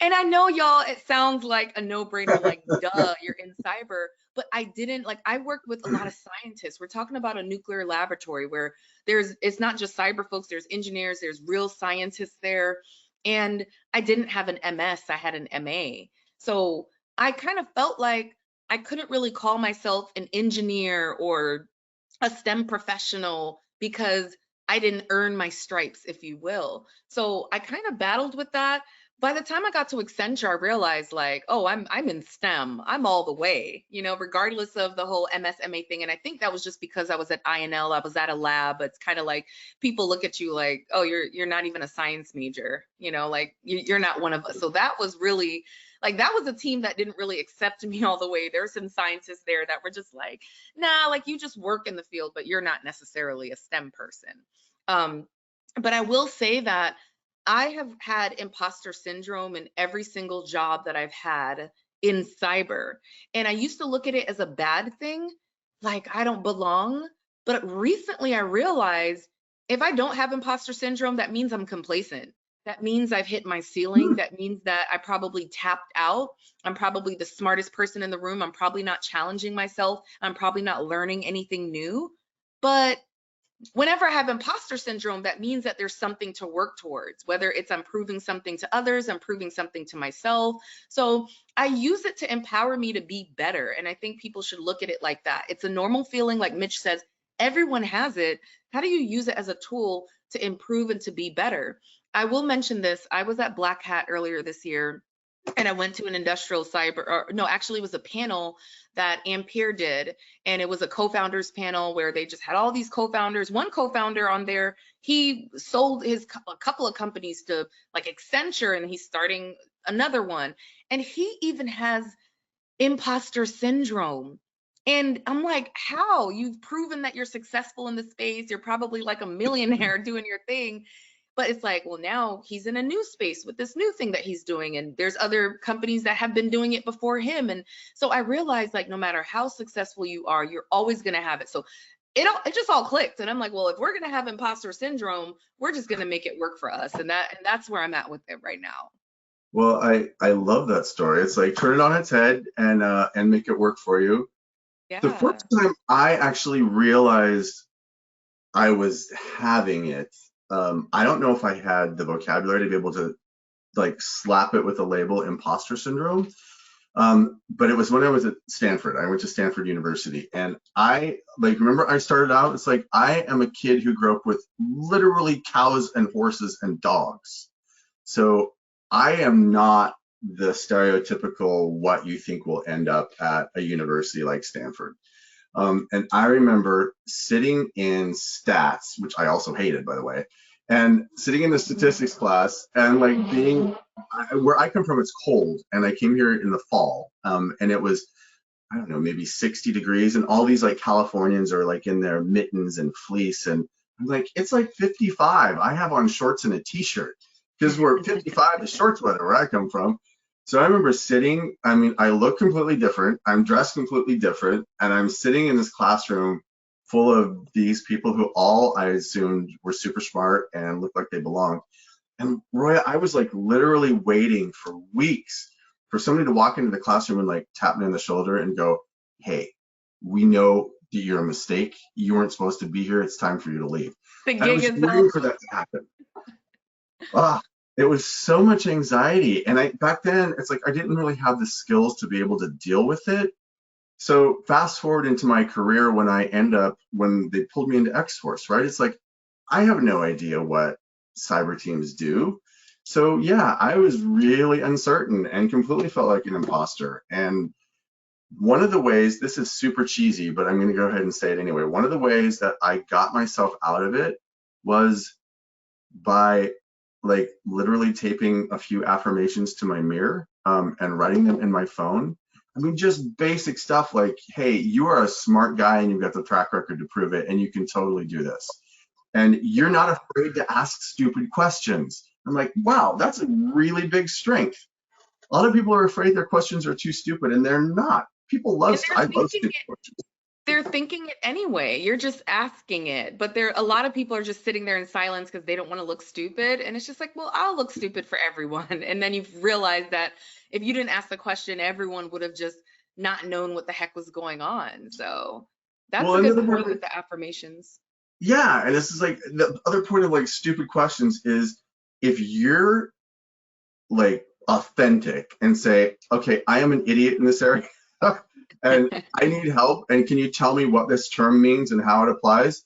And I know, y'all, it sounds like a no-brainer, like, duh, you're in cyber, but I didn't, like, I worked with a lot of scientists. We're talking about a nuclear laboratory where it's not just cyber folks, there's engineers, there's real scientists there. And I didn't have an MS, I had an MA. So I kind of felt like I couldn't really call myself an engineer or a STEM professional because I didn't earn my stripes, if you will. So I kind of battled with that. By the time I got to Accenture, I realized, like, oh, I'm in STEM. I'm all the way, regardless of the whole MSMA thing. And I think that was just because I was at INL, I was at a lab. It's kind of like people look at you like, oh, you're not even a science major, like you're not one of us. So that was really, like, that was a team that didn't really accept me all the way. There were some scientists there that were just like, nah, like, you just work in the field, but you're not necessarily a STEM person. But I will say that I have had imposter syndrome in every single job that I've had in cyber. And I used to look at it as a bad thing, like I don't belong. But recently I realized if I don't have imposter syndrome, that means I'm complacent. That means I've hit my ceiling. That means that I probably tapped out. I'm probably the smartest person in the room. I'm probably not challenging myself. I'm probably not learning anything new. But whenever I have imposter syndrome, that means that there's something to work towards, whether it's I'm proving something to others, I'm proving something to myself. So I use it to empower me to be better. And I think people should look at it like that. It's a normal feeling, like Mitch says, everyone has it. How do you use it as a tool to improve and to be better? I will mention this. I was at Black Hat earlier this year, and I went to an industrial cyber, or no, actually it was a panel that Ampere did. And it was a co-founders panel where they just had all these co-founders. One co-founder on there, he sold a couple of companies to like Accenture, and he's starting another one. And he even has imposter syndrome. And I'm like, how? You've proven that you're successful in the space. You're probably like a millionaire doing your thing. But it's like, well, now he's in a new space with this new thing that he's doing. And there's other companies that have been doing it before him. And so I realized, like, no matter how successful you are, you're always going to have it. So it just all clicked. And I'm like, well, if we're going to have imposter syndrome, we're just going to make it work for us. And that's where I'm at with it right now. Well, I love that story. It's like turn it on its head and make it work for you. Yeah. The first time I actually realized I was having it, I don't know if I had the vocabulary to be able to like slap it with a label imposter syndrome. But it was when I was at Stanford. I went to Stanford University, and I remember I started out, it's like I am a kid who grew up with literally cows and horses and dogs. So I am not the stereotypical what you think will end up at a university like Stanford. And I remember sitting in stats, which I also hated, by the way, and sitting in the statistics class and like being where I come from, it's cold. And I came here in the fall, and it was, I don't know, maybe 60 degrees. And all these like Californians are like in their mittens and fleece. And I'm like, it's like 55. I have on shorts and a t-shirt because we're 55 is shorts weather where I come from. So I remember sitting, I mean, I look completely different. I'm dressed completely different. And I'm sitting in this classroom full of these people who all I assumed were super smart and looked like they belonged. And Roya, I was like literally waiting for weeks for somebody to walk into the classroom and like tap me on the shoulder and go, hey, we know that you're a mistake. You weren't supposed to be here. It's time for you to leave. The I was gig is waiting up. for that to happen. It was so much anxiety. And back then, it's like I didn't really have the skills to be able to deal with it. So fast forward into my career when they pulled me into X-Force, right? It's like, I have no idea what cyber teams do. So yeah, I was really uncertain and completely felt like an imposter. And One of the ways, this is super cheesy, but I'm going to go ahead and say it anyway. One of the ways that I got myself out of it was by like literally taping a few affirmations to my mirror, and writing them in my phone. I mean, just basic stuff like, hey, you are a smart guy and you've got the track record to prove it, and you can totally do this. And you're not afraid to ask stupid questions. I'm like, wow, that's a really big strength. A lot of people are afraid their questions are too stupid, and they're not. People love, I love stupid questions. They're thinking it anyway. You're just asking it. But a lot of people are just sitting there in silence because they don't want to look stupid. And it's just like, well, I'll look stupid for everyone. And then you've realized that if you didn't ask the question, everyone would have just not known what the heck was going on. So that's Well, a good another point part, with the affirmations. yeah, and this is like the other point of like stupid questions is if you're like authentic and say, okay, I am an idiot in this area and I need help, and can you tell me what this term means and how it applies?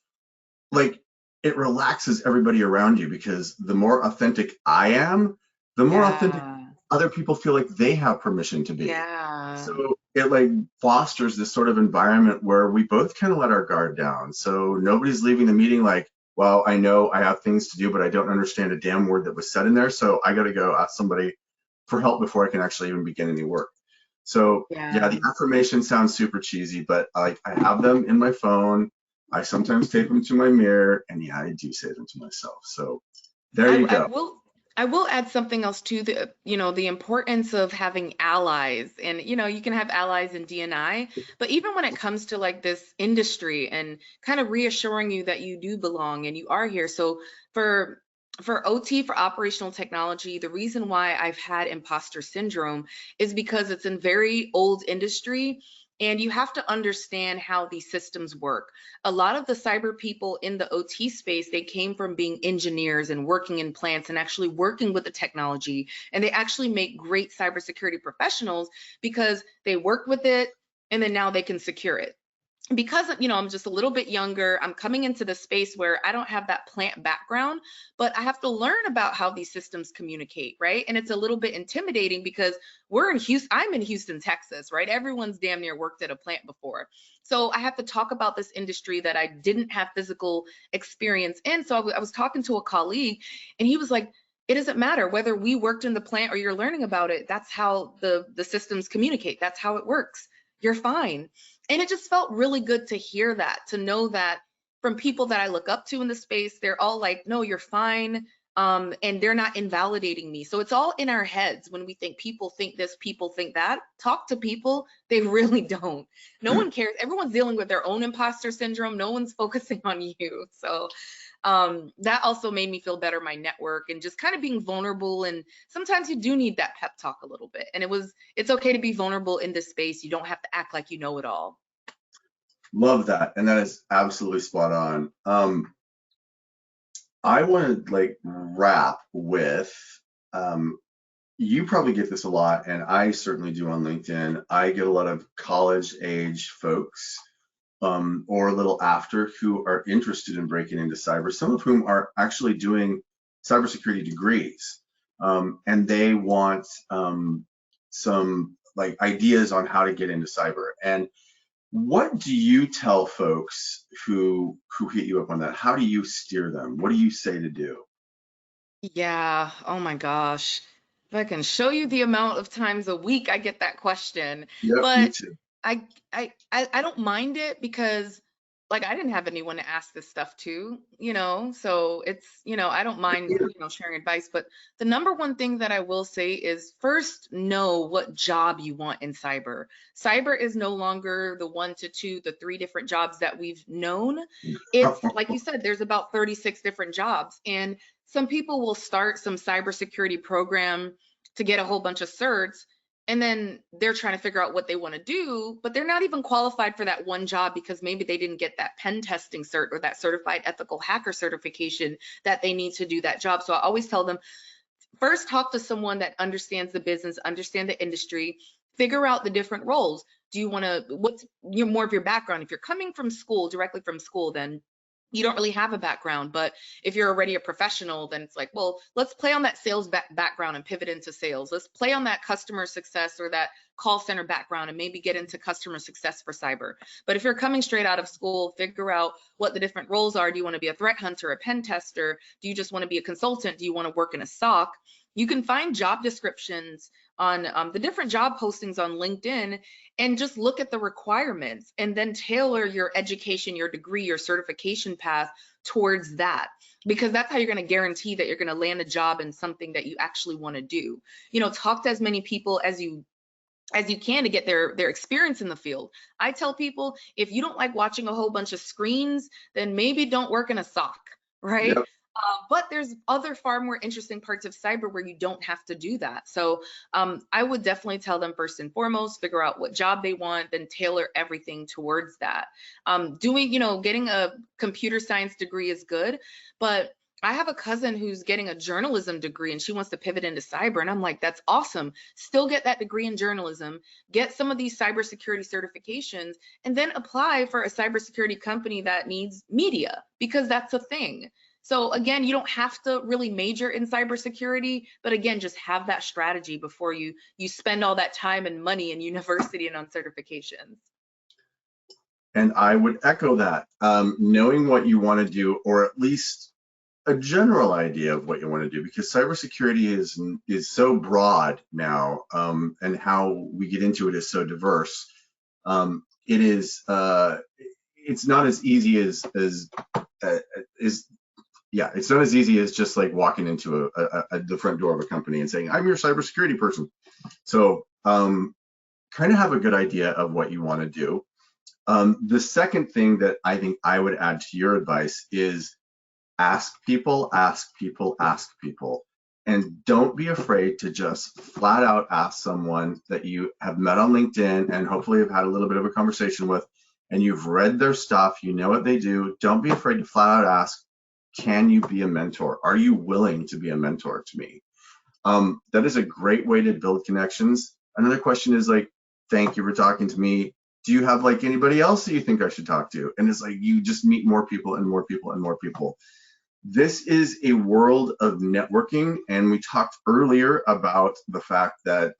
Like, it relaxes everybody around you, because the more authentic I am, the more authentic Yeah. other people feel like they have permission to be. Yeah. So it like fosters this sort of environment where we both kind of let our guard down. So nobody's leaving the meeting like, well, I know I have things to do, but I don't understand a damn word that was said in there. So I got to go ask somebody for help before I can actually even begin any work. So yeah, Yeah. the affirmation sounds super cheesy, but I have them in my phone. I sometimes tape them to my mirror, and yeah, I do say them to myself. So there I, you I go. will I will add something else too, the importance of having allies. And you can have allies in D&I, but even when it comes to like this industry and kind of reassuring you that you do belong and you are here. So for OT, for operational technology, the reason why I've had imposter syndrome is because it's in very old industry, and you have to understand how these systems work. A lot of the cyber people in the OT space, they came from being engineers and working in plants and actually working with the technology. And they actually make great cybersecurity professionals because they work with it and then now they can secure it. Because I'm just a little bit younger, I'm coming into the space where I don't have that plant background, but I have to learn about how these systems communicate, right? And it's a little bit intimidating because we're in Houston, I'm in Houston, Texas, right? Everyone's damn near worked at a plant before. So I have to talk about this industry that I didn't have physical experience in. So I was talking to a colleague, and he was like, it doesn't matter whether we worked in the plant or you're learning about it. That's how the systems communicate. That's how it works. You're fine. And it just felt really good to hear that, to know that from people that I look up to in the space, they're all like, no, you're fine. And they're not invalidating me. So it's all in our heads when we think people think this, people think that. Talk to people, they really don't. No one cares. Everyone's dealing with their own imposter syndrome. No one's focusing on you. So that also made me feel better, my network, and just kind of being vulnerable. And sometimes you do need that pep talk a little bit. And it's okay to be vulnerable in this space. You don't have to act like you know it all. Love that. And that is absolutely spot on. I want to like wrap with, you probably get this a lot, and I certainly do on LinkedIn. I get a lot of college age folks, or a little after, who are interested in breaking into cyber, some of whom are actually doing cybersecurity degrees, and they want some like ideas on how to get into cyber. And what do you tell folks who hit you up on that? How do you steer them? What do you say to do? Yeah. Oh my gosh. If I can show you the amount of times a week I get that question, Yep, me but too. I don't mind it because like I didn't have anyone to ask this stuff to. So it's, I don't mind, sharing advice, but the number one thing that I will say is first know what job you want in cyber. Cyber is no longer the 1 to 2, the 3 different jobs that we've known. It's like you said, there's about 36 different jobs, and some people will start some cybersecurity program to get a whole bunch of certs, and then they're trying to figure out what they want to do, but they're not even qualified for that one job because maybe they didn't get that pen testing cert or that certified ethical hacker certification that they need to do that job. So I always tell them, first talk to someone that understands the business, understand the industry, figure out the different roles. Do you want to, what's more of your background? If you're coming from school, directly from school, then you don't really have a background. But if you're already a professional, then it's like, well, let's play on that sales background and pivot into sales. Let's play on that customer success or that call center background and maybe get into customer success for cyber. But if you're coming straight out of school, figure out what the different roles are. Do you want to be a threat hunter, a pen tester? Do you just want to be a consultant? Do you want to work in a SOC? You can find job descriptions on the different job postings on LinkedIn and just look at the requirements and then tailor your education, your degree, your certification path towards that, because that's how you're going to guarantee that you're going to land a job in something that you actually want to do. You know, talk to as many people as you can to get their experience in the field. I tell people, if you don't like watching a whole bunch of screens, then maybe don't work in a SOC, right? Yep. But there's other far more interesting parts of cyber where you don't have to do that. So I would definitely tell them, first and foremost, figure out what job they want, then tailor everything towards that. Getting a computer science degree is good, but I have a cousin who's getting a journalism degree and she wants to pivot into cyber. And I'm like, that's awesome. Still get that degree in journalism, get some of these cybersecurity certifications, and then apply for a cybersecurity company that needs media, because that's a thing. So again, you don't have to really major in cybersecurity, but again, just have that strategy before you spend all that time and money in university and on certifications. And I would echo that. Knowing what you want to do, or at least a general idea of what you want to do, because cybersecurity is so broad now, and how we get into it is so diverse. It is it's not as easy as it's not as easy as just like walking into the front door of a company and saying, I'm your cybersecurity person. So kind of have a good idea of what you want to do. The second thing that I think I would add to your advice is ask people, ask people, ask people. And don't be afraid to just flat out ask someone that you have met on LinkedIn and hopefully have had a little bit of a conversation with, and you've read their stuff, you know what they do. Don't be afraid to flat out ask, can you be a mentor? Are you willing to be a mentor to me? That is a great way to build connections. Another question is like, thank you for talking to me. Do you have like anybody else that you think I should talk to? And it's like, you just meet more people and more people and more people. This is a world of networking. And we talked earlier about the fact that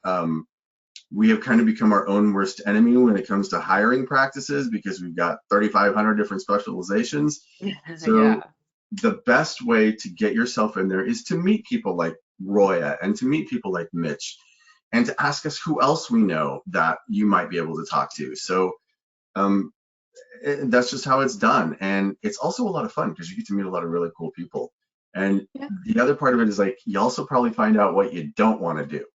we have kind of become our own worst enemy when it comes to hiring practices, because we've got 3,500 different specializations. So Yeah. the best way to get yourself in there is to meet people like Roya and to meet people like Mitch, and to ask us who else we know that you might be able to talk to. So that's just how it's done. And it's also a lot of fun because you get to meet a lot of really cool people. And Yeah. the other part of it is like, you also probably find out what you don't want to do.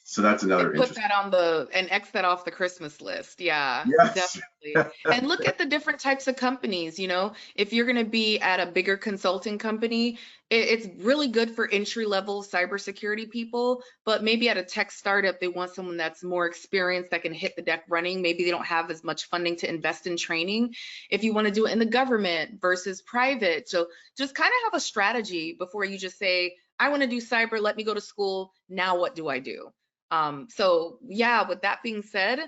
So that's another And put interesting. that on and X that off the Christmas list. Yeah, Yes. definitely. And look at the different types of companies. If you're going to be at a bigger consulting company, it's really good for entry-level cybersecurity people. But maybe at a tech startup, they want someone that's more experienced, that can hit the deck running. Maybe they don't have as much funding to invest in training. If you want to do it in the government versus private, so just kind of have a strategy before you just say, I want to do cyber, let me go to school. Now what do I do? So yeah, with that being said,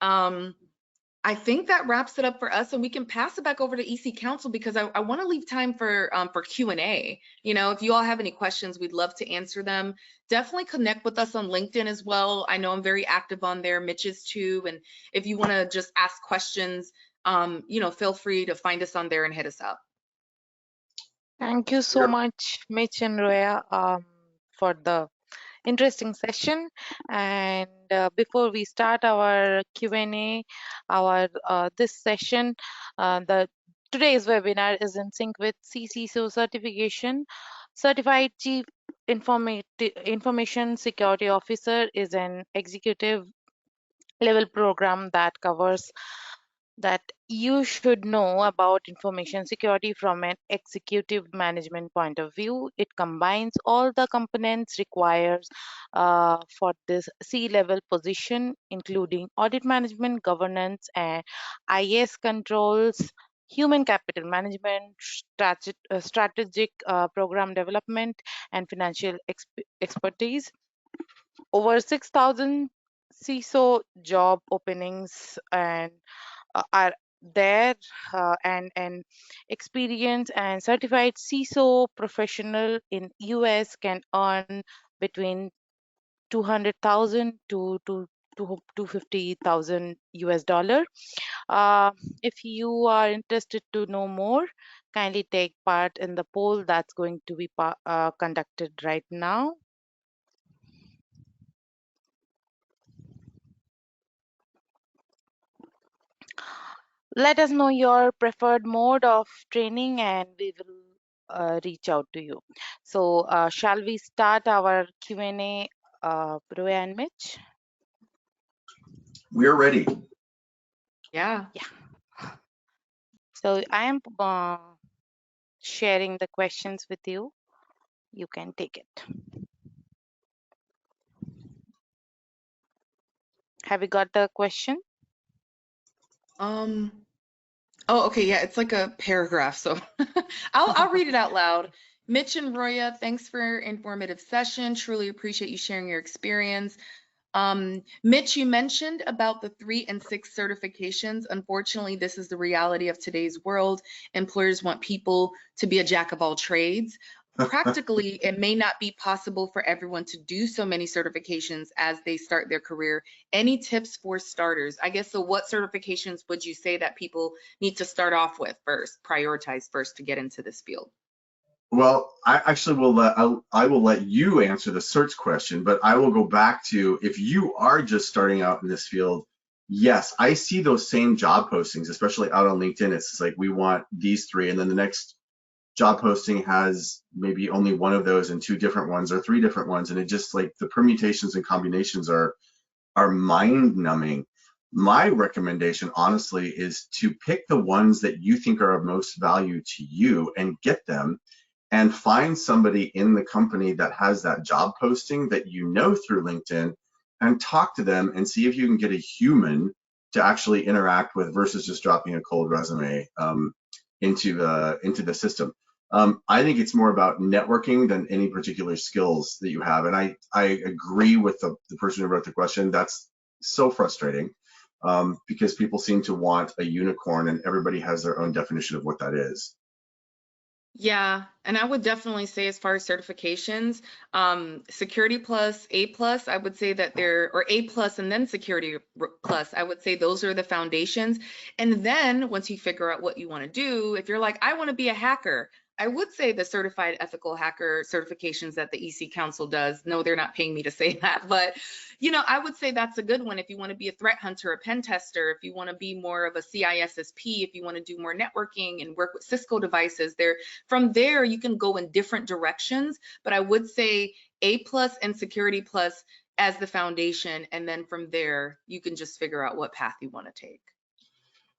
I think that wraps it up for us, and we can pass it back over to EC Council, because I want to leave time for Q&A. If you all have any questions, we'd love to answer them. Definitely connect with us on LinkedIn as well. I know I'm very active on there. Mitch is too. And if you want to just ask questions, feel free to find us on there and hit us up. Thank you so Yep. much, Mitch and Roya, for the interesting session. And before we start our Q&A, our this session, the today's webinar is in sync with CCSO certification. Certified Chief Information Security Officer is an executive level program that covers that you should know about information security from an executive management point of view. It combines all the components required for this C-level position, including audit management, governance, and IS controls, human capital management, strategic program development, and financial expertise. Over 6,000 CISO job openings and are there, and experienced and certified CISO professional in US can earn between 200,000 to 250,000 US dollar. Uh, if you are interested to know more, kindly take part in the poll that's going to be conducted right now. Let us know your preferred mode of training and we will reach out to you. So, shall we start our Q&A, Roya and Mitch? We are ready. Yeah. Yeah. So, I am sharing the questions with you. You can take it. Have you got the question? Oh, okay. Yeah, it's like a paragraph. So I'll read it out loud. Mitch and Roya, thanks for informative session. Truly appreciate you sharing your experience. Mitch, you mentioned about the 3 and 6 certifications. Unfortunately, this is the reality of today's world. Employers want people to be a jack of all trades. Practically, it may not be possible for everyone to do so many certifications as they start their career. Any tips for starters? I guess, so what certifications would you say that people need to start off with first, prioritize first to get into this field? Well, I actually will I will let you answer the search question, but I will go back to, if you are just starting out in this field, yes, I see those same job postings, especially out on LinkedIn. It's like, we want these 3, and then the next job posting has maybe only one of those and 2 different ones or 3 different ones, and it just, like, the permutations and combinations are mind numbing. My recommendation, honestly, is to pick the ones that you think are of most value to you and get them, and find somebody in the company that has that job posting that you know through LinkedIn, and talk to them and see if you can get a human to actually interact with versus just dropping a cold resume into the system. I think it's more about networking than any particular skills that you have. And I agree with the person who wrote the question. That's so frustrating, because people seem to want a unicorn and everybody has their own definition of what that is. Yeah, and I would definitely say, as far as certifications, Security Plus, A Plus, I would say that they're, or A Plus and then Security Plus, I would say those are the foundations. And then once you figure out what you want to do, if you're like, I want to be a hacker, I would say the Certified Ethical Hacker certifications that the EC Council does. No, they're not paying me to say that, but I would say that's a good one if you want to be a threat hunter, a pen tester, if you want to be more of a CISSP, if you want to do more networking and work with Cisco devices. From there, you can go in different directions, but I would say A Plus and Security Plus as the foundation, and then from there, you can just figure out what path you want to take.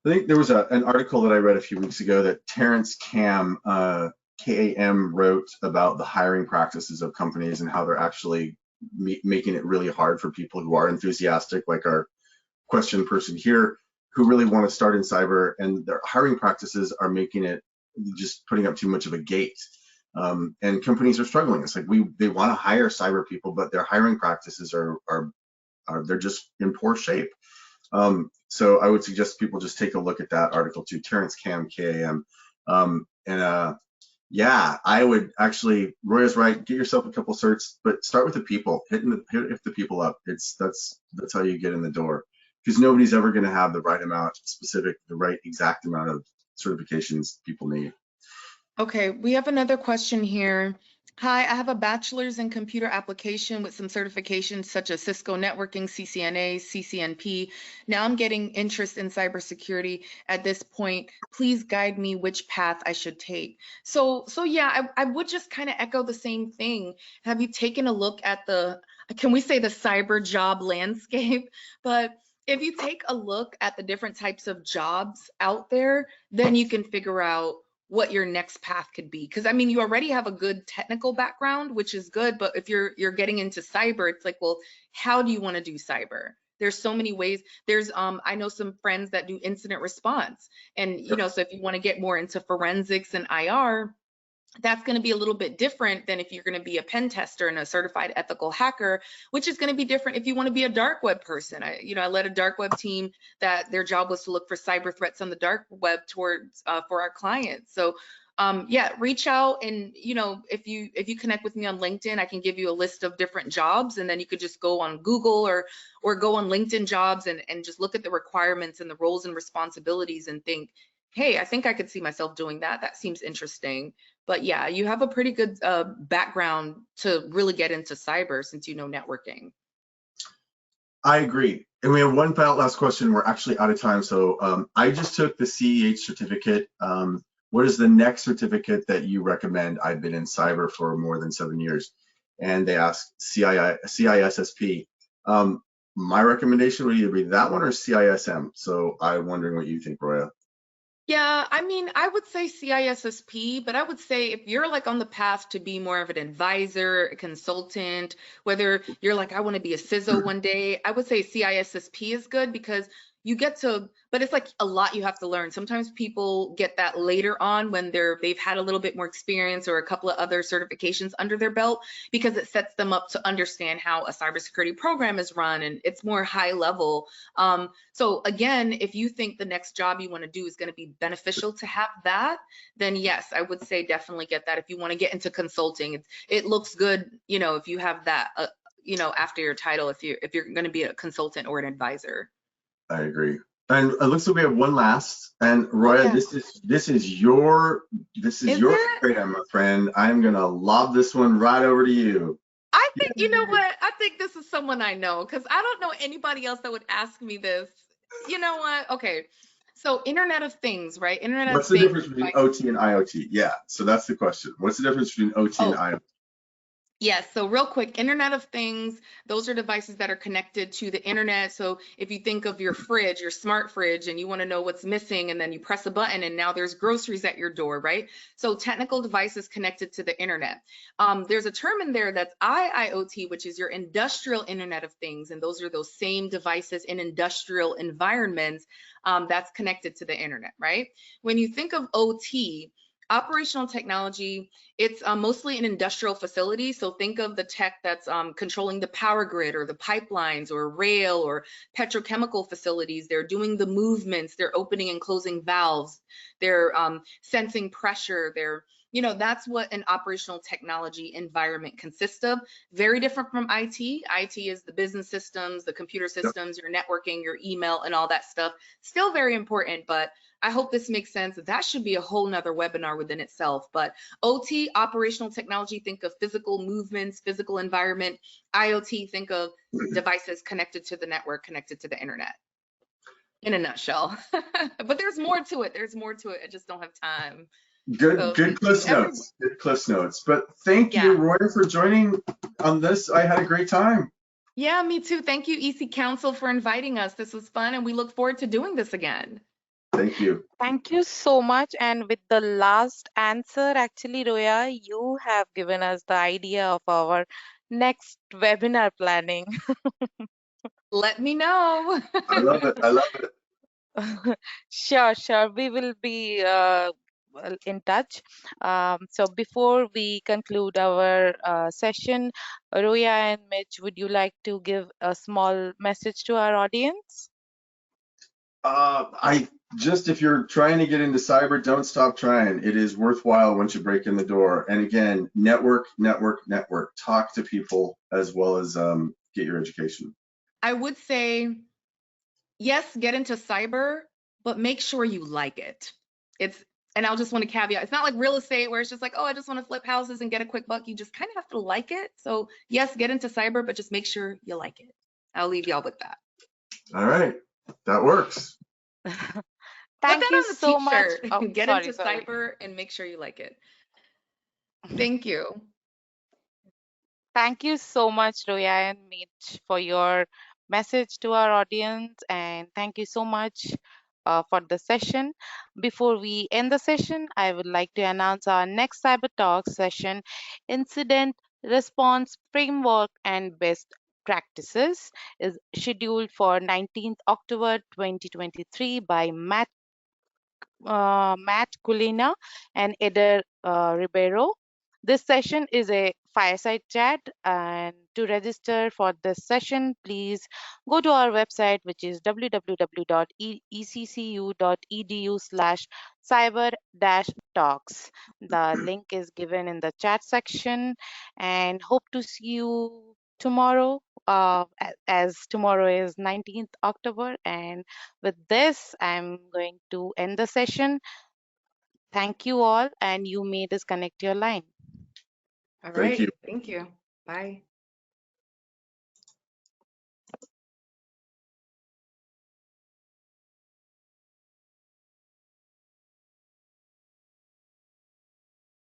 I think there was an article that I read a few weeks ago that Terrence Kam, Kam, wrote about the hiring practices of companies and how they're actually making it really hard for people who are enthusiastic, like our question person here, who really want to start in cyber, and their hiring practices are making it, just putting up too much of a gate. And companies are struggling. It's like, they want to hire cyber people, but their hiring practices are they're just in poor shape. So I would suggest people just take a look at that article too, Terrence Kam, Kam. Yeah, I would actually, Roya's right, get yourself a couple certs, but start with the people, hit the people up. That's how you get in the door, because nobody's ever going to have the right amount, the right exact amount of certifications people need. Okay, we have another question here. Hi, I have a bachelor's in computer application with some certifications such as Cisco networking, CCNA, CCNP. Now I'm getting interest in cybersecurity. At this point, please guide me which path I should take. So yeah, I would just kind of echo the same thing. Have you taken a look at can we say the cyber job landscape? But if you take a look at the different types of jobs out there, then you can figure out what your next path could be. Because I mean, you already have a good technical background, which is good, but if you're getting into cyber, it's like, well, how do you want to do cyber? There's so many ways. There's I know some friends that do incident response, and so if you want to get more into forensics and IR, that's going to be a little bit different than if you're going to be a pen tester and a certified ethical hacker, which is going to be different if you want to be a dark web person. I led a dark web team that their job was to look for cyber threats on the dark web towards for our clients. So yeah, reach out, and if you connect with me on LinkedIn, I can give you a list of different jobs, and then you could just go on Google or go on LinkedIn jobs and just look at the requirements and the roles and responsibilities and think, hey, I think I could see myself doing that. That seems interesting. But yeah, you have a pretty good background to really get into cyber since you know networking. I agree. And we have one final last question. We're actually out of time. So I just took the CEH certificate. What is the next certificate that you recommend? I've been in cyber for more than 7 years. And they asked CISSP. My recommendation would either be that one or CISM. So I'm wondering what you think, Roya. Yeah, I mean, I would say CISSP, but I would say if you're like on the path to be more of an advisor, a consultant, whether you're like, I want to be a CISO one day, I would say CISSP is good because you get to, but it's like a lot you have to learn. Sometimes people get that later on when they've had a little bit more experience or a couple of other certifications under their belt, because it sets them up to understand how a cybersecurity program is run, and it's more high level. So again, if you think the next job you want to do is going to be beneficial to have that, then yes, I would say definitely get that. If you want to get into consulting, it looks good, if you have that, after your title, if you're going to be a consultant or an advisor. I agree. And it looks like we have one last. And Roya, Yeah. this is your area, my friend. I'm gonna lob this one right over to you. I think, you know what? I think this is someone I know, because I don't know anybody else that would ask me this. You know what? Okay. So Internet of Things, right? Internet What's of the Things. difference between OT and IoT? Yeah, so that's the question. What's the difference between OT and IoT? Yes, so real quick, Internet of Things, those are devices that are connected to the internet. So if you think of your fridge, your smart fridge, and you want to know what's missing, and then you press a button and now there's groceries at your door, right? So technical devices connected to the internet. There's a term in there that's IIoT, which is your industrial Internet of Things. And those are those same devices in industrial environments that's connected to the internet, right? When you think of OT, operational technology, it's mostly in industrial facilities. So think of the tech that's controlling the power grid or the pipelines or rail or petrochemical facilities. They're doing the movements, they're opening and closing valves, they're sensing pressure, that's what an operational technology environment consists of. Very different from IT. IT is the business systems, the computer systems, your networking, your email, and all that stuff. Still very important, but I hope this makes sense. That should be a whole nother webinar within itself. But OT, operational technology, think of physical movements, physical environment. IoT, think of devices connected to the network, connected to the internet. In a nutshell. But there's more to it. There's more to it. I just don't have time. Good Cliff Notes. Good Cliff Notes. But thank you, Roya, for joining on this. I had a great time. Yeah, me too. Thank you, EC Council, for inviting us. This was fun, and we look forward to doing this again. Thank you. Thank you so much. And with the last answer, actually, Roya, you have given us the idea of our next webinar planning. Let me know. I love it. I love it. Sure. We will be in touch. So before we conclude our session, Roya and Mitch, would you like to give a small message to our audience? If you're trying to get into cyber, don't stop trying. It is worthwhile once you break in the door. And again, network. Talk to people as well as get your education. I would say, yes, get into cyber, but make sure you like it. And I'll just want to caveat, it's not like real estate where it's just like, oh, I just want to flip houses and get a quick buck. You just kind of have to like it. So yes, get into cyber, but just make sure you like it. I'll leave y'all with that. All right, that works. Thank you so much. Oh, get into cyber and make sure you like it. Thank you. Thank you so much, Roya and Mitch, for your message to our audience, and thank you so much for the session. Before we end the session, I would like to announce our next Cyber Talk session, Incident Response Framework and Best Practices, is scheduled for 19th October 2023 by Matt Matt Culina and Eder Ribeiro. This session is a fireside chat, and to register for this session, please go to our website, which is www.eccu.edu/cyber-talks. The link is given in the chat section, and hope to see you tomorrow. As tomorrow is 19th October, and with this, I'm going to end the session. Thank you all, and you may disconnect your line. All Thank you. right. Thank you. Bye.